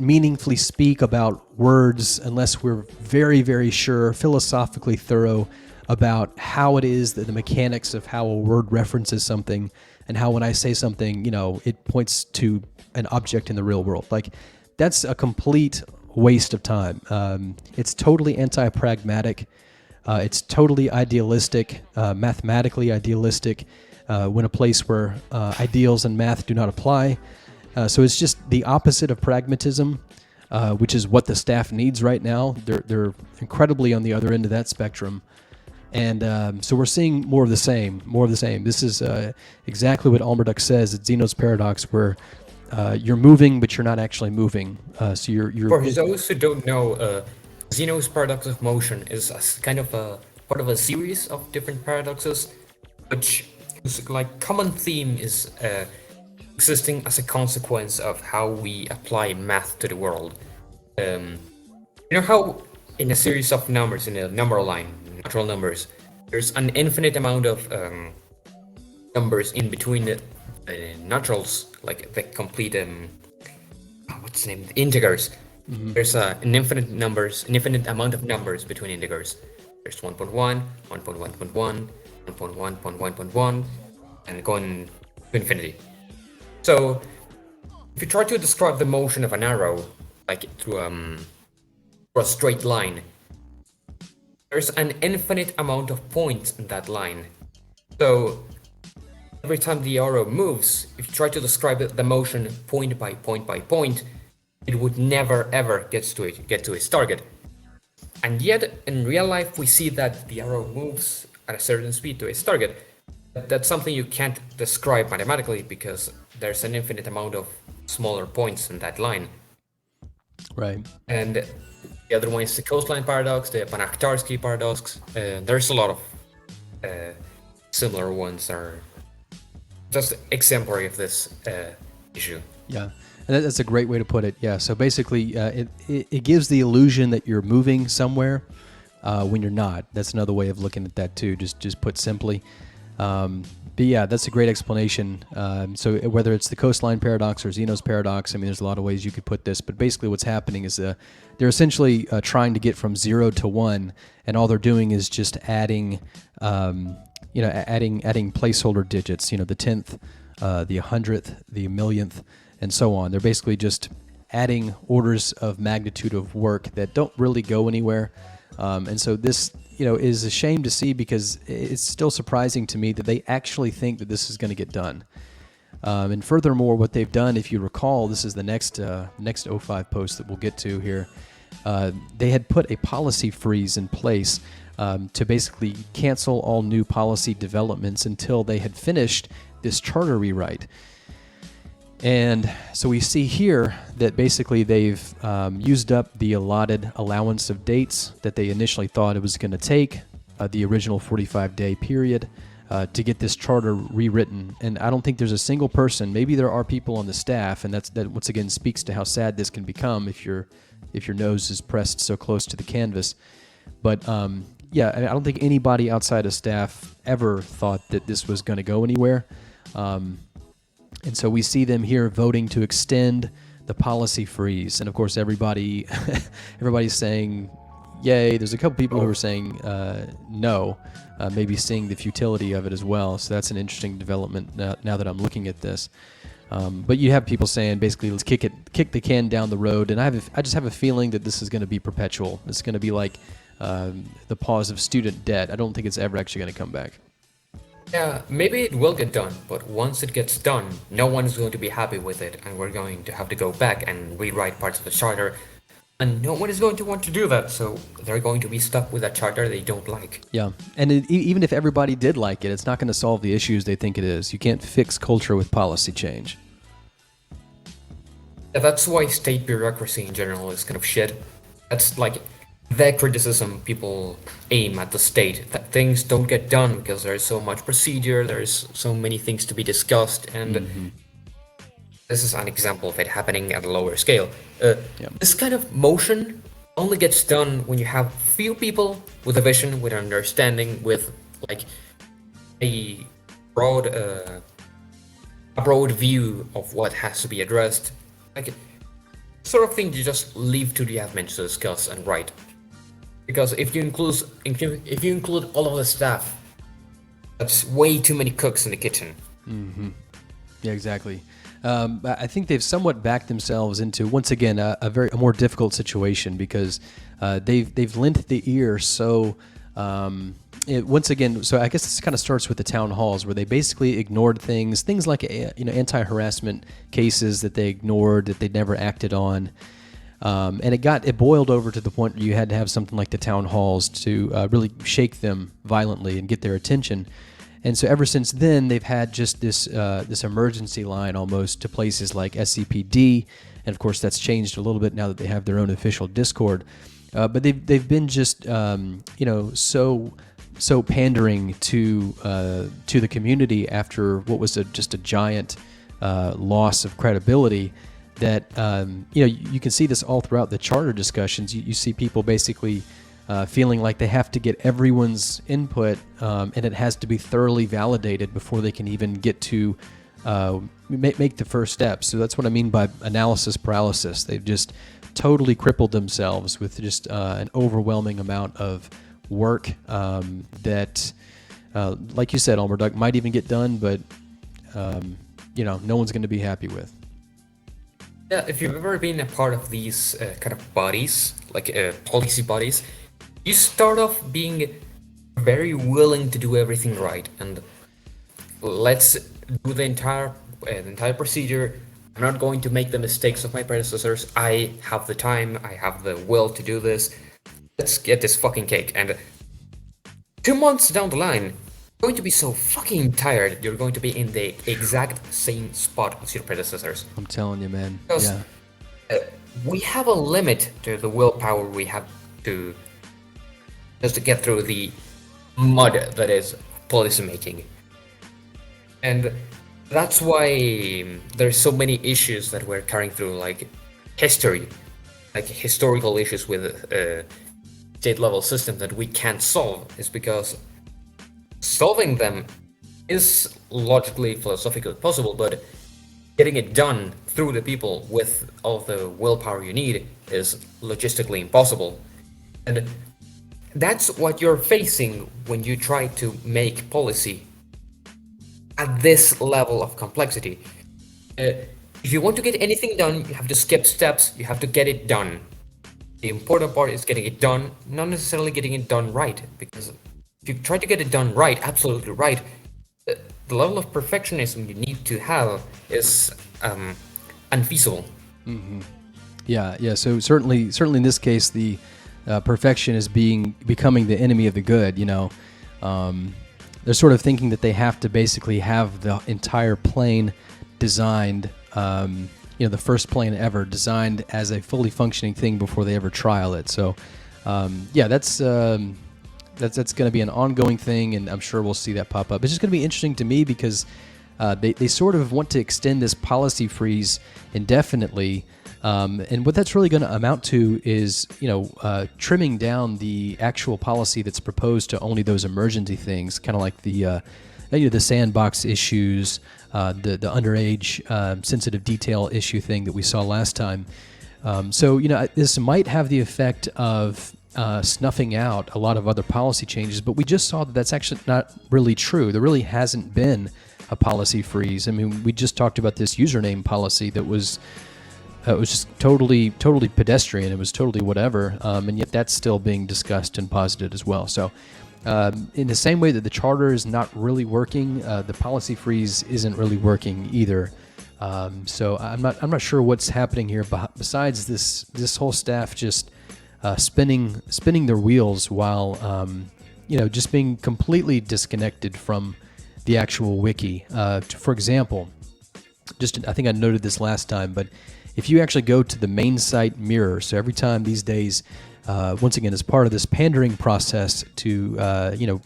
Speaker 1: meaningfully speak about words unless we're very, very sure, philosophically thorough about how it is that the mechanics of how a word references something, and how when I say something, it points to an object in the real world. Like, that's a complete waste of time. It's totally anti-pragmatic. It's totally idealistic, mathematically idealistic, when a place where ideals and math do not apply. So it's just the opposite of pragmatism, which is what the staff needs right now. They're incredibly on the other end of that spectrum. And so we're seeing more of the same. This is exactly what Almerduk says at Zeno's Paradox, where you're moving, but you're not actually moving. So you're.
Speaker 3: For those who don't know, Zeno's Paradox of Motion is a kind of a part of a series of different paradoxes, which is like common theme is existing as a consequence of how we apply math to the world. You know how in a series of numbers, in a number line, natural numbers, there's an infinite amount of numbers in between the naturals, like the complete what's the name? The integers. Mm-hmm. There's an infinite amount of numbers between integers. There's 1.1, 1.1.1, 1.1.1.1, and going to infinity. So, if you try to describe the motion of an arrow, like through a straight line, there's an infinite amount of points in that line. So, every time the arrow moves, if you try to describe the motion point by point by point, it would never ever get to its target. And yet, in real life, we see that the arrow moves at a certain speed to its target. That's something you can't describe mathematically because there's an infinite amount of smaller points in that line.
Speaker 1: Right.
Speaker 3: And the other one is the Coastline Paradox, the Panaktarsky Paradox. There's a lot of similar ones that are just exemplary of this issue.
Speaker 1: Yeah. And that's a great way to put it. Yeah. So basically, it gives the illusion that you're moving somewhere when you're not. That's another way of looking at that too. Just put simply. But yeah, that's a great explanation. So whether it's the Coastline Paradox or Zeno's Paradox, I mean, there's a lot of ways you could put this. But basically, what's happening is they're essentially trying to get from 0 to 1, and all they're doing is just adding, adding placeholder digits. You know, the 10th, the 100th, the millionth, and so on. They're basically just adding orders of magnitude of work that don't really go anywhere. And so this, is a shame to see because it's still surprising to me that they actually think that this is going to get done. And furthermore, what they've done, if you recall, this is the next 05 post that we'll get to here. They had put a policy freeze in place to basically cancel all new policy developments until they had finished this charter rewrite. And so we see here that basically they've used up the allotted allowance of dates that they initially thought it was going to take, the original 45-day period, to get this charter rewritten. And I don't think there's a single person, maybe there are people on the staff, and that once again speaks to how sad this can become if your nose is pressed so close to the canvas. But yeah, I don't think anybody outside of staff ever thought that this was going to go anywhere. And so we see them here voting to extend the policy freeze. And of course, everybody's saying, yay. There's a couple people who are saying no, maybe seeing the futility of it as well. So that's an interesting development now that I'm looking at this. But you have people saying basically, let's kick the can down the road. And I just have a feeling that this is going to be perpetual. It's going to be like the pause of student debt. I don't think it's ever actually going to come back.
Speaker 3: Yeah, maybe it will get done, but once it gets done, no one is going to be happy with it, and we're going to have to go back and rewrite parts of the charter, and no one is going to want to do that, so they're going to be stuck with a charter they don't like.
Speaker 1: Yeah, and even if everybody did like it, it's not going to solve the issues they think it is. You can't fix culture with policy change.
Speaker 3: Yeah, that's why state bureaucracy in general is kind of shit. That's like the criticism people aim at the state, that things don't get done because there's so much procedure, there's so many things to be discussed, and this is an example of it happening at a lower scale. This kind of motion only gets done when you have few people with a vision, with an understanding, with like a broad view of what has to be addressed, like sort of thing you just leave to the admin to discuss and write. Because if you include all of the staff, that's way too many cooks in the kitchen.
Speaker 1: Mm-hmm. Yeah, exactly. I think they've somewhat backed themselves into, once again, a more difficult situation because they've lent the ear so Once again, so I guess this kind of starts with the town halls where they basically ignored things like anti-harassment cases that they ignored, that they never acted on. And it boiled over to the point where you had to have something like the town halls to really shake them violently and get their attention. And so ever since then, they've had just this emergency line almost to places like SCPD, and of course that's changed a little bit now that they have their own official Discord. But they've been just so pandering to the community after what was just a giant loss of credibility. That you can see this all throughout the charter discussions. You see people basically feeling like they have to get everyone's input, and it has to be thoroughly validated before they can even get to make the first step. So that's what I mean by analysis paralysis. They've just totally crippled themselves with just an overwhelming amount of work that, like you said, Elmer Duck, might even get done, but no one's going to be happy with.
Speaker 3: Yeah, if you've ever been a part of these kind of bodies, like policy bodies, you start off being very willing to do everything right, and let's do the entire procedure. I'm not going to make the mistakes of my predecessors. I have the time, I have the will to do this. Let's get this fucking cake. And 2 months down the line, you're going to be so fucking tired, you're going to be in the exact same spot as your predecessors.
Speaker 1: I'm telling you, man.
Speaker 3: Because we have a limit to the willpower we have to just to get through the mud that is policymaking. And that's why there's so many issues that we're carrying through, like history, like historical issues with state-level systems that we can't solve, is because solving them is logically, philosophically possible, but getting it done through the people with all the willpower you need is logistically impossible. And that's what you're facing when you try to make policy at this level of complexity. If you want to get anything done, you have to skip steps, you have to get it done. The important part is getting it done, not necessarily getting it done right, because if you try to get it done right, absolutely right, the level of perfectionism you need to have is unfeasible.
Speaker 1: Mm-hmm. Yeah. So certainly in this case, the perfection is becoming the enemy of the good. They're sort of thinking that they have to basically have the entire plane designed, the first plane ever designed as a fully functioning thing before they ever trial it. So, that's going to be an ongoing thing, and I'm sure we'll see that pop up. It's just going to be interesting to me because they sort of want to extend this policy freeze indefinitely. And what that's really going to amount to is, trimming down the actual policy that's proposed to only those emergency things, kind of like the sandbox issues, the underage sensitive detail issue thing that we saw last time. This might have the effect of snuffing out a lot of other policy changes, but we just saw that that's actually not really true. There really hasn't been a policy freeze. I mean, we just talked about this username policy that was just totally pedestrian. It was totally whatever, and yet that's still being discussed and posited as well. So, in the same way that the charter is not really working, the policy freeze isn't really working either. So I'm not sure what's happening here. Besides this whole staff just spinning their wheels while just being completely disconnected from the actual wiki. For example, I think I noted this last time, but if you actually go to the main site mirror, so every time these days, once again, as part of this pandering process to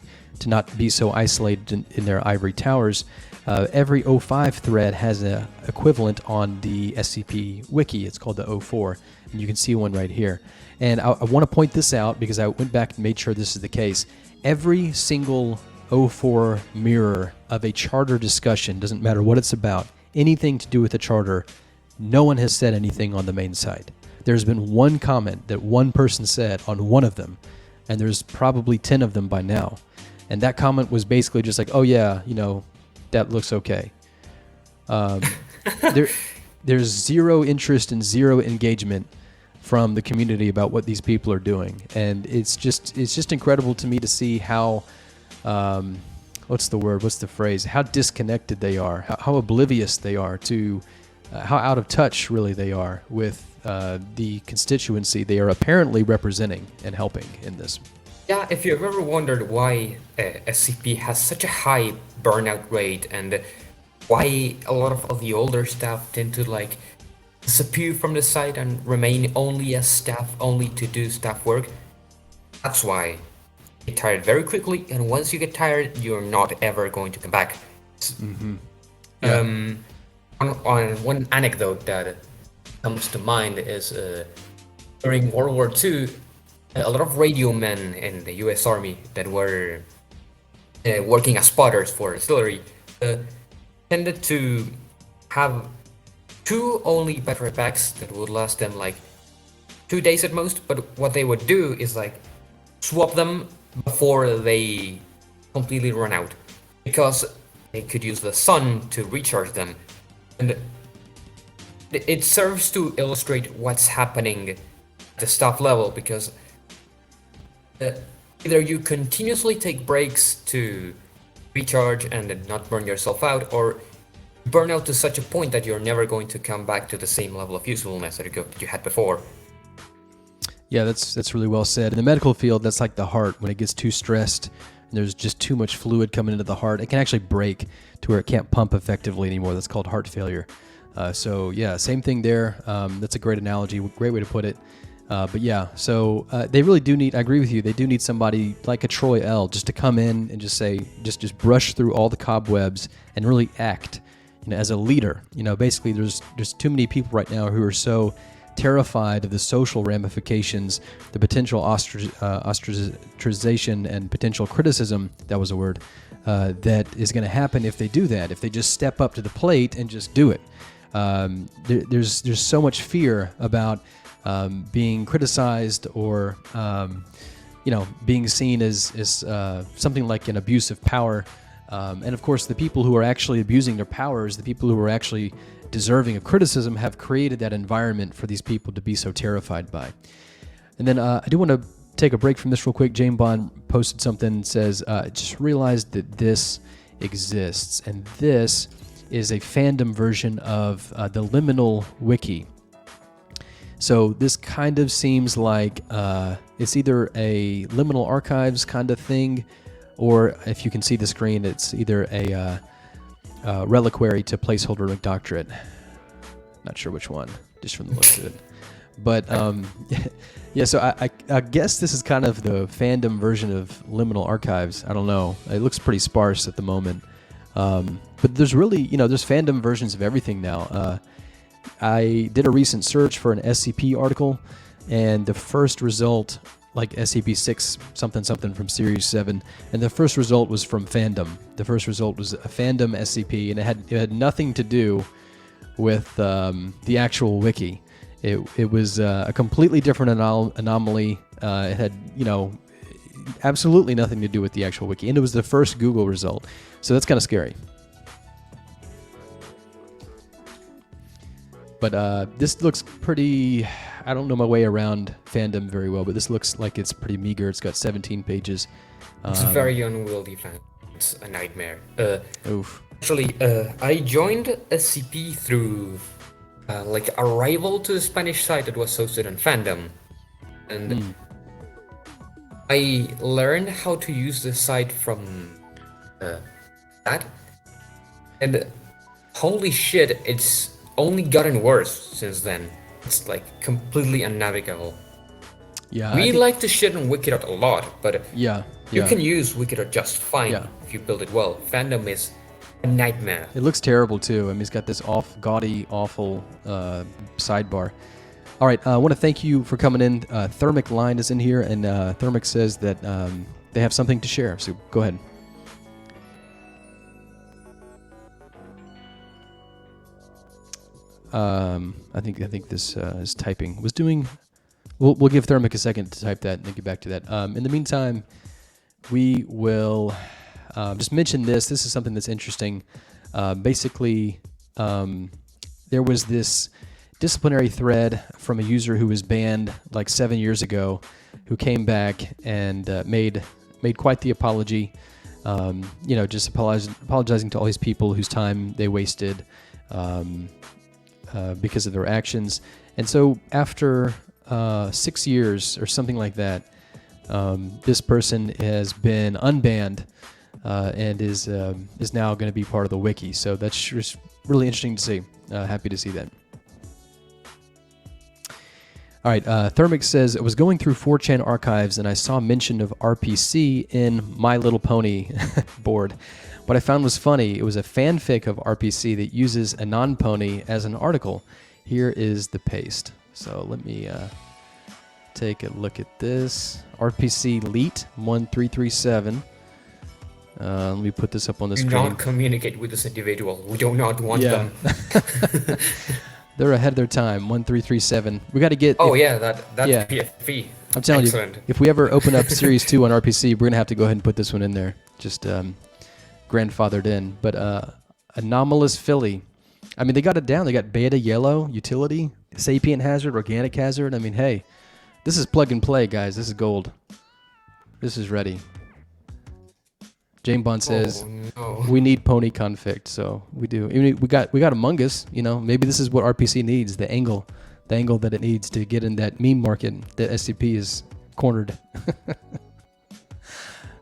Speaker 1: not be so isolated in their ivory towers, every 05 thread has an equivalent on the SCP wiki. It's called the 04, and you can see one right here. And I want to point this out because I went back and made sure this is the case. Every single 04 mirror of a charter discussion, doesn't matter what it's about, anything to do with the charter, no one has said anything on the main site. There's been one comment that one person said on one of them, and there's probably 10 of them by now. And that comment was basically just like, oh yeah, that looks okay. There's zero interest and zero engagement from the community about what these people are doing, and it's just incredible to me to see how what's the phrase, how disconnected they are, how oblivious they are to how out of touch really they are with the constituency they are apparently representing and helping in this.
Speaker 3: Yeah, if you've ever wondered why SCP has such a high burnout rate and why a lot of the older staff tend to like disappear from the site and remain only as staff, only to do staff work, that's why. Get tired very quickly, and once you get tired, you're not ever going to come back.
Speaker 1: Mm-hmm. Yeah.
Speaker 3: On one anecdote that comes to mind is during World War II, a lot of radio men in the U.S. Army that were working as spotters for artillery tended to have 2 only battery packs that would last them like 2 days at most. But what they would do is like swap them before they completely run out, because they could use the sun to recharge them. And it serves to illustrate what's happening at the staff level, because either you continuously take breaks to recharge and not burn yourself out, or burn out to such a point that you're never going to come back to the same level of usefulness that you had before.
Speaker 1: Yeah, that's really well said. In the medical field, that's like the heart. When it gets too stressed and there's just too much fluid coming into the heart, it can actually break to where it can't pump effectively anymore. That's called heart failure. So yeah, same thing there. That's a great analogy, great way to put it. But yeah, so they really do need, I agree with you, they do need somebody like a Troy L just to come in and just say, just brush through all the cobwebs and really act, as a leader. Basically there's too many people right now who are so terrified of the social ramifications, the potential ostracization and potential criticism, that was a word, that is going to happen if they do that, if they just step up to the plate and just do it. There's so much fear about being criticized or being seen as something like an abuse of power. And of course, the people who are actually abusing their powers, the people who are actually deserving of criticism, have created that environment for these people to be so terrified by. And then I do want to take a break from this real quick. Jane Bond posted something and says, just realized that this exists, and this is a fandom version of the Liminal Wiki. So this kind of seems like it's either a Liminal Archives kind of thing, or if you can see the screen, it's either a reliquary to placeholder doctorate. Not sure which one, just from the looks of it. But yeah, so I guess this is kind of the fandom version of Liminal Archives. I don't know. It looks pretty sparse at the moment. But there's really, there's fandom versions of everything now. I did a recent search for an SCP article, and the first result, like SCP-6 something something from Series 7, and the first result was from fandom. The first result was a fandom SCP, and it had nothing to do with the actual wiki. It was a completely different anomaly. It had, absolutely nothing to do with the actual wiki, and it was the first Google result. So that's kind of scary. But this looks pretty, I don't know my way around fandom very well, but this looks like it's pretty meager. It's got 17 pages.
Speaker 3: It's very unwieldy fan. It's a nightmare.
Speaker 1: Oof.
Speaker 3: Actually, I joined SCP through like a rival to the Spanish site that was hosted on fandom. And I learned how to use the site from that. And holy shit, it's only gotten worse since then. It's like completely unnavigable.
Speaker 1: Yeah,
Speaker 3: we like to shit on Wikidot a lot, but
Speaker 1: you
Speaker 3: can use Wikidot just fine if you build it well. Fandom is a nightmare.
Speaker 1: It looks terrible too. I mean, it's got this gaudy, awful sidebar. All right, I want to thank you for coming in. Thermic Line is in here, and Thermic says that they have something to share. So go ahead. I think this is typing. We'll give Thermic a second to type that and then get back to that. In the meantime, we will just mention this. This is something that's interesting. Basically, there was this disciplinary thread from a user who was banned like 7 years ago, who came back and made quite the apology. Just apologizing to all these people whose time they wasted because of their actions. And so after 6 years or something like that, this person has been unbanned and is now going to be part of the wiki. So that's just really interesting to see. Happy to see that. All right, Thermic says, I was going through 4chan archives and I saw mention of RPC in My Little Pony board. What I found was funny. It was a fanfic of RPC that uses a non-pony as an article. Here is the paste. So let me take a look at this. RPC Leet 1337. Let me put this up on the screen.
Speaker 3: Do not communicate with this individual. We do not want them.
Speaker 1: They're ahead of their time. 1337. We got to get.
Speaker 3: That's PFP.
Speaker 1: I'm telling
Speaker 3: Excellent.
Speaker 1: you, if we ever open up Series 2 on RPC, we're gonna have to go ahead and put this one in there. Just grandfathered in. But anomalous Philly. I mean, they got it down. They got beta yellow utility, sapient hazard, organic hazard. I mean, hey, this is plug and play, guys. This is gold. This is ready. Jane Bond says, we need pony conflict, so we do. We got Among Us, maybe this is what RPC needs, the angle that it needs to get in that meme market that SCP is cornered. I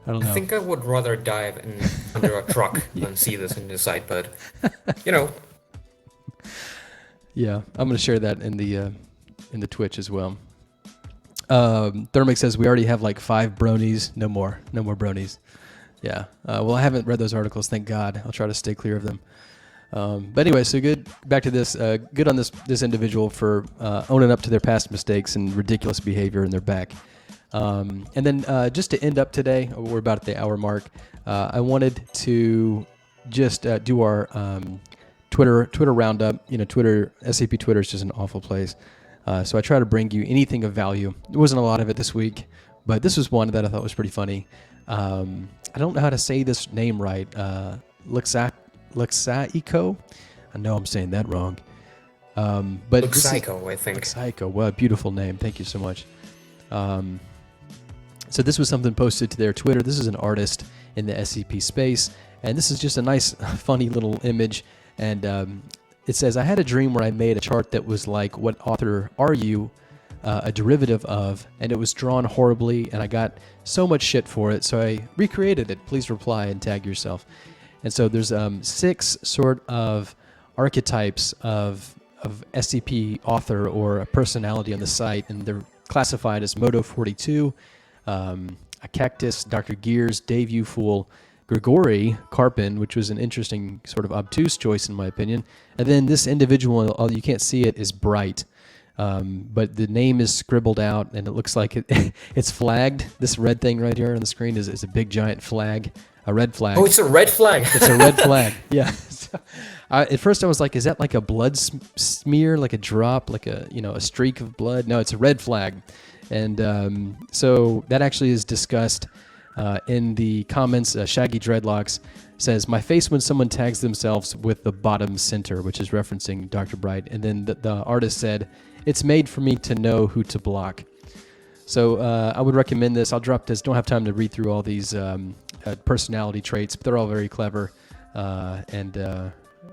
Speaker 1: don't know.
Speaker 3: I think I would rather dive under a truck than see this in the site, but,
Speaker 1: Yeah, I'm going to share that in the Twitch as well. Thermic says, we already have like 5 bronies. No more bronies. Yeah. Well, I haven't read those articles, thank God. I'll try to stay clear of them. But anyway, so good. Back to this. Good on this individual for owning up to their past mistakes and ridiculous behavior, and they're back. And then just to end up today, we're about at the hour mark. I wanted to just do our Twitter roundup. Twitter, SCP Twitter is just an awful place. So I try to bring you anything of value. There wasn't a lot of it this week, but this was one that I thought was pretty funny. I don't know how to say this name right. Luxaico? I know I'm saying that wrong. But
Speaker 3: Luxaico, I think.
Speaker 1: Luxaico, what a beautiful name. Thank you so much. So this was something posted to their Twitter. This is an artist in the SCP space, and this is just a nice, funny little image. And it says, I had a dream where I made a chart that was like, what author are you? A derivative of, and it was drawn horribly, and I got so much shit for it, so I recreated it. Please reply and tag yourself. And so there's 6 sort of archetypes of SCP author or a personality on the site, and they're classified as Moto 42, a Cactus, Dr. Gears, Dave U Fool, Grigori Karpin, which was an interesting sort of obtuse choice in my opinion, and then this individual, although you can't see it, is Bright. But the name is scribbled out, and it looks like it's flagged. This red thing right here on the screen is a big giant flag, a red flag.
Speaker 3: Oh, it's a red flag.
Speaker 1: It's a red flag. Yeah. So, at first, I was like, "Is that like a blood smear, like a drop, like a streak of blood?" No, it's a red flag, and so that actually is discussed in the comments. Shaggy Dreadlocks says, my face when someone tags themselves with the bottom center, which is referencing Dr. Bright, and then the artist said, it's made for me to know who to block. So I would recommend this. I'll drop this. Don't have time to read through all these personality traits, but they're all very clever and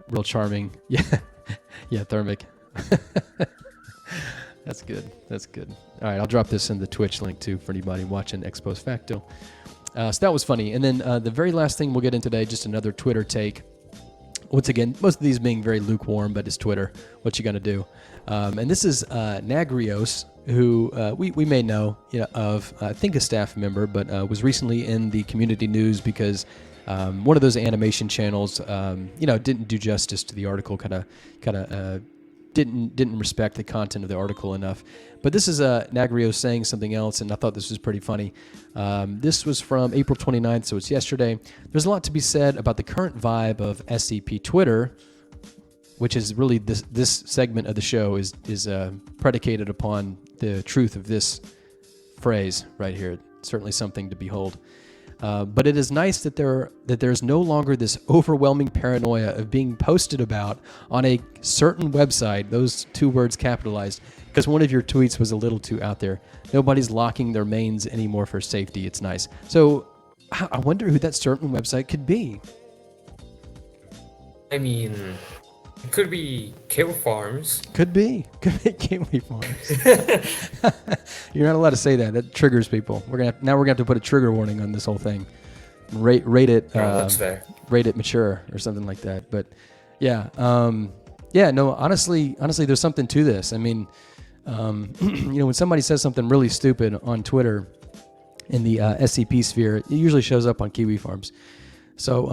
Speaker 1: real charming. Yeah, yeah, Thermic. That's good. That's good. All right, I'll drop this in the Twitch link too for anybody watching Ex Post Facto. So that was funny. And then the very last thing we'll get in today, just another Twitter take. Once again, most of these being very lukewarm, but it's Twitter. What you gonna do? And this is Nagrios, who we may know of, I think a staff member, but was recently in the community news because one of those animation channels, didn't do justice to the article, kind of didn't respect the content of the article enough. But this is Nagrios saying something else, and I thought this was pretty funny. This was from April 29th, so it's yesterday. There's a lot to be said about the current vibe of SCP Twitter, which is really this segment of the show is predicated upon the truth of this phrase right here. It's certainly something to behold. But it is nice that there's no longer this overwhelming paranoia of being posted about on a certain website, those two words capitalized, because one of your tweets was a little too out there. Nobody's locking their mains anymore for safety. It's nice. So I wonder who that certain website could be.
Speaker 3: I mean, it could be Kill Farms.
Speaker 1: Could be Kiwi Farms. You're not allowed to say that. That triggers people. We're gonna have to put a trigger warning on this whole thing. Rate it.
Speaker 3: That's fair.
Speaker 1: Rate it mature or something like that. But yeah, no. Honestly, there's something to this. I mean, when somebody says something really stupid on Twitter in the SCP sphere, it usually shows up on Kiwi Farms. So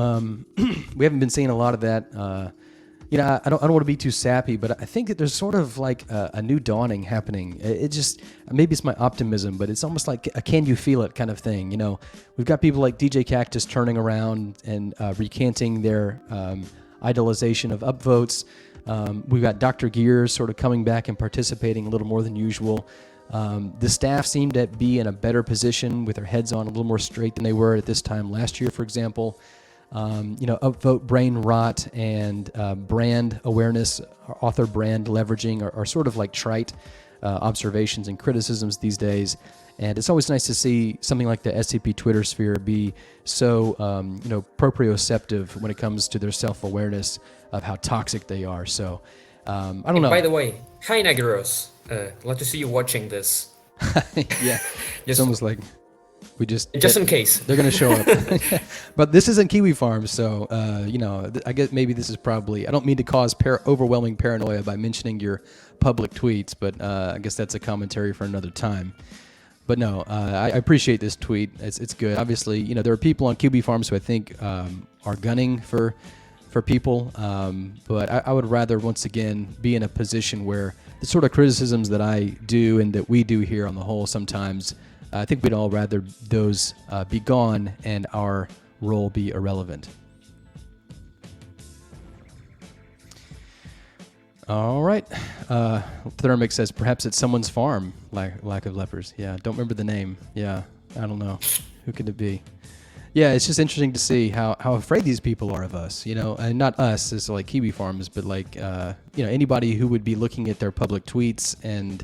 Speaker 1: we haven't been seeing a lot of that. I don't want to be too sappy, but I think that there's sort of like a new dawning happening. It just, maybe it's my optimism, but it's almost like a can you feel it kind of thing. We've got people like DJ Cactus turning around and recanting their idolization of upvotes. We've got Dr. Gears sort of coming back and participating a little more than usual. The staff seem to be in a better position with their heads on a little more straight than they were at this time last year, for example. Upvote brain rot and brand awareness, author brand leveraging are sort of like trite observations and criticisms these days. And it's always nice to see something like the SCP Twitter sphere be so, proprioceptive when it comes to their self-awareness of how toxic they are. So, I don't know.
Speaker 3: By the way, hi Nagaros. Glad to see you watching this.
Speaker 1: Yeah, it's almost like we just
Speaker 3: in case
Speaker 1: they're going to show up. But this isn't Kiwi Farms, so I guess maybe this is probably. I don't mean to cause overwhelming paranoia by mentioning your public tweets, but I guess that's a commentary for another time. But no, I appreciate this tweet. It's good. Obviously, there are people on Kiwi Farms who I think are gunning for people, but I would rather once again be in a position where the sort of criticisms that I do and that we do here on the whole sometimes, I think we'd all rather those be gone and our role be irrelevant. All right. Thermic says perhaps it's someone's farm, lack of lepers. Yeah, don't remember the name. Yeah, I don't know. Who could it be? Yeah, it's just interesting to see how afraid these people are of us, and not us as like Kiwi Farms, but like, anybody who would be looking at their public tweets and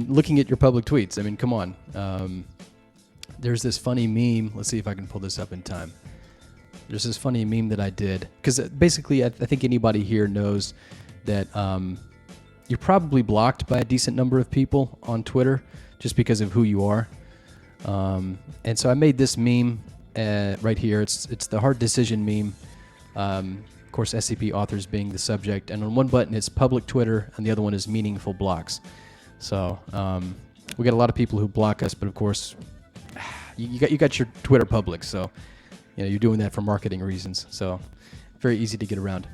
Speaker 1: looking at your public tweets. I mean, come on. There's this funny meme. Let's see if I can pull this up in time. There's this funny meme that I did because basically I think anybody here knows that you're probably blocked by a decent number of people on Twitter just because of who you are. And so I made this meme right here. It's the hard decision meme. Of course, SCP authors being the subject. And on one button, it's public Twitter, and the other one is meaningful blocks. So we got a lot of people who block us, but of course, you got your Twitter public. So you're doing that for marketing reasons. So very easy to get around.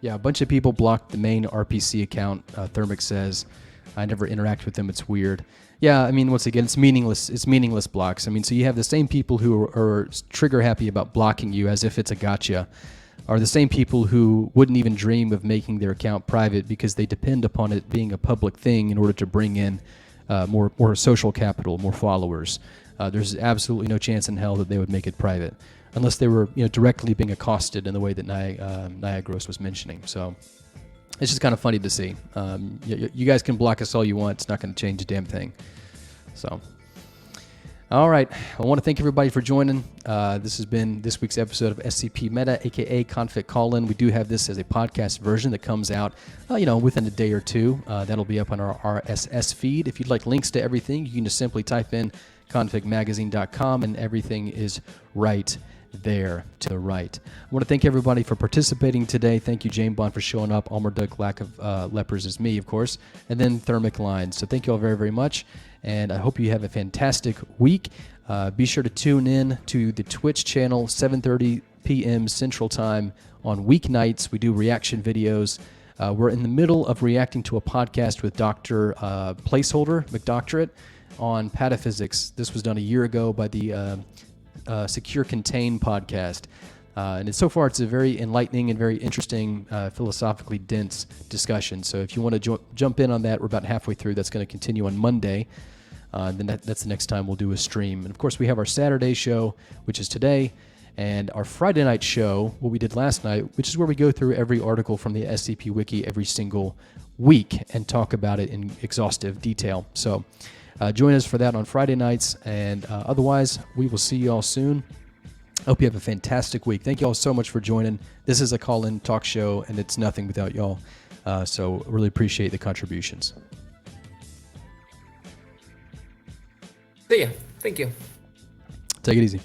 Speaker 1: Yeah, a bunch of people blocked the main RPC account. Thermic says, I never interact with them. It's weird. Yeah, I mean, once again, it's meaningless. It's meaningless blocks. I mean, so you have the same people who are trigger happy about blocking you as if it's a gotcha, are the same people who wouldn't even dream of making their account private because they depend upon it being a public thing in order to bring in more social capital, more followers. There's absolutely no chance in hell that they would make it private unless they were directly being accosted in the way that Niagros was mentioning. So it's just kind of funny to see. You guys can block us all you want. It's not going to change a damn thing. So, all right. I want to thank everybody for joining. This has been this week's episode of SCP Meta, a.k.a. Confic Call-In. We do have this as a podcast version that comes out, within a day or two. That'll be up on our RSS feed. If you'd like links to everything, you can just simply type in configmagazine.com and everything is right there to the right. I want to thank everybody for participating today. Thank you, Jane Bond, for showing up. Almerduk, lack of lepers is me, of course, and then Thermic Lines. So thank you all very, very much, and I hope you have a fantastic week. Be sure to tune in to the Twitch channel, 7:30 p.m. Central Time on weeknights. We do reaction videos. We're in the middle of reacting to a podcast with Dr. Placeholder, McDoctorate, on pataphysics. This was done a year ago by the Secure Contain podcast. And so far, it's a very enlightening and very interesting, philosophically dense discussion. So if you want to jump in on that, we're about halfway through. That's going to continue on Monday. then that's the next time we'll do a stream. And of course, we have our Saturday show, which is today, and our Friday night show, what we did last night, which is where we go through every article from the SCP Wiki every single week and talk about it in exhaustive detail. So join us for that on Friday nights, and otherwise, we will see you all soon. I hope you have a fantastic week. Thank you all so much for joining. This is a call-in talk show, and it's nothing without y'all. So really appreciate the contributions.
Speaker 3: See ya. Thank you.
Speaker 1: Take it easy.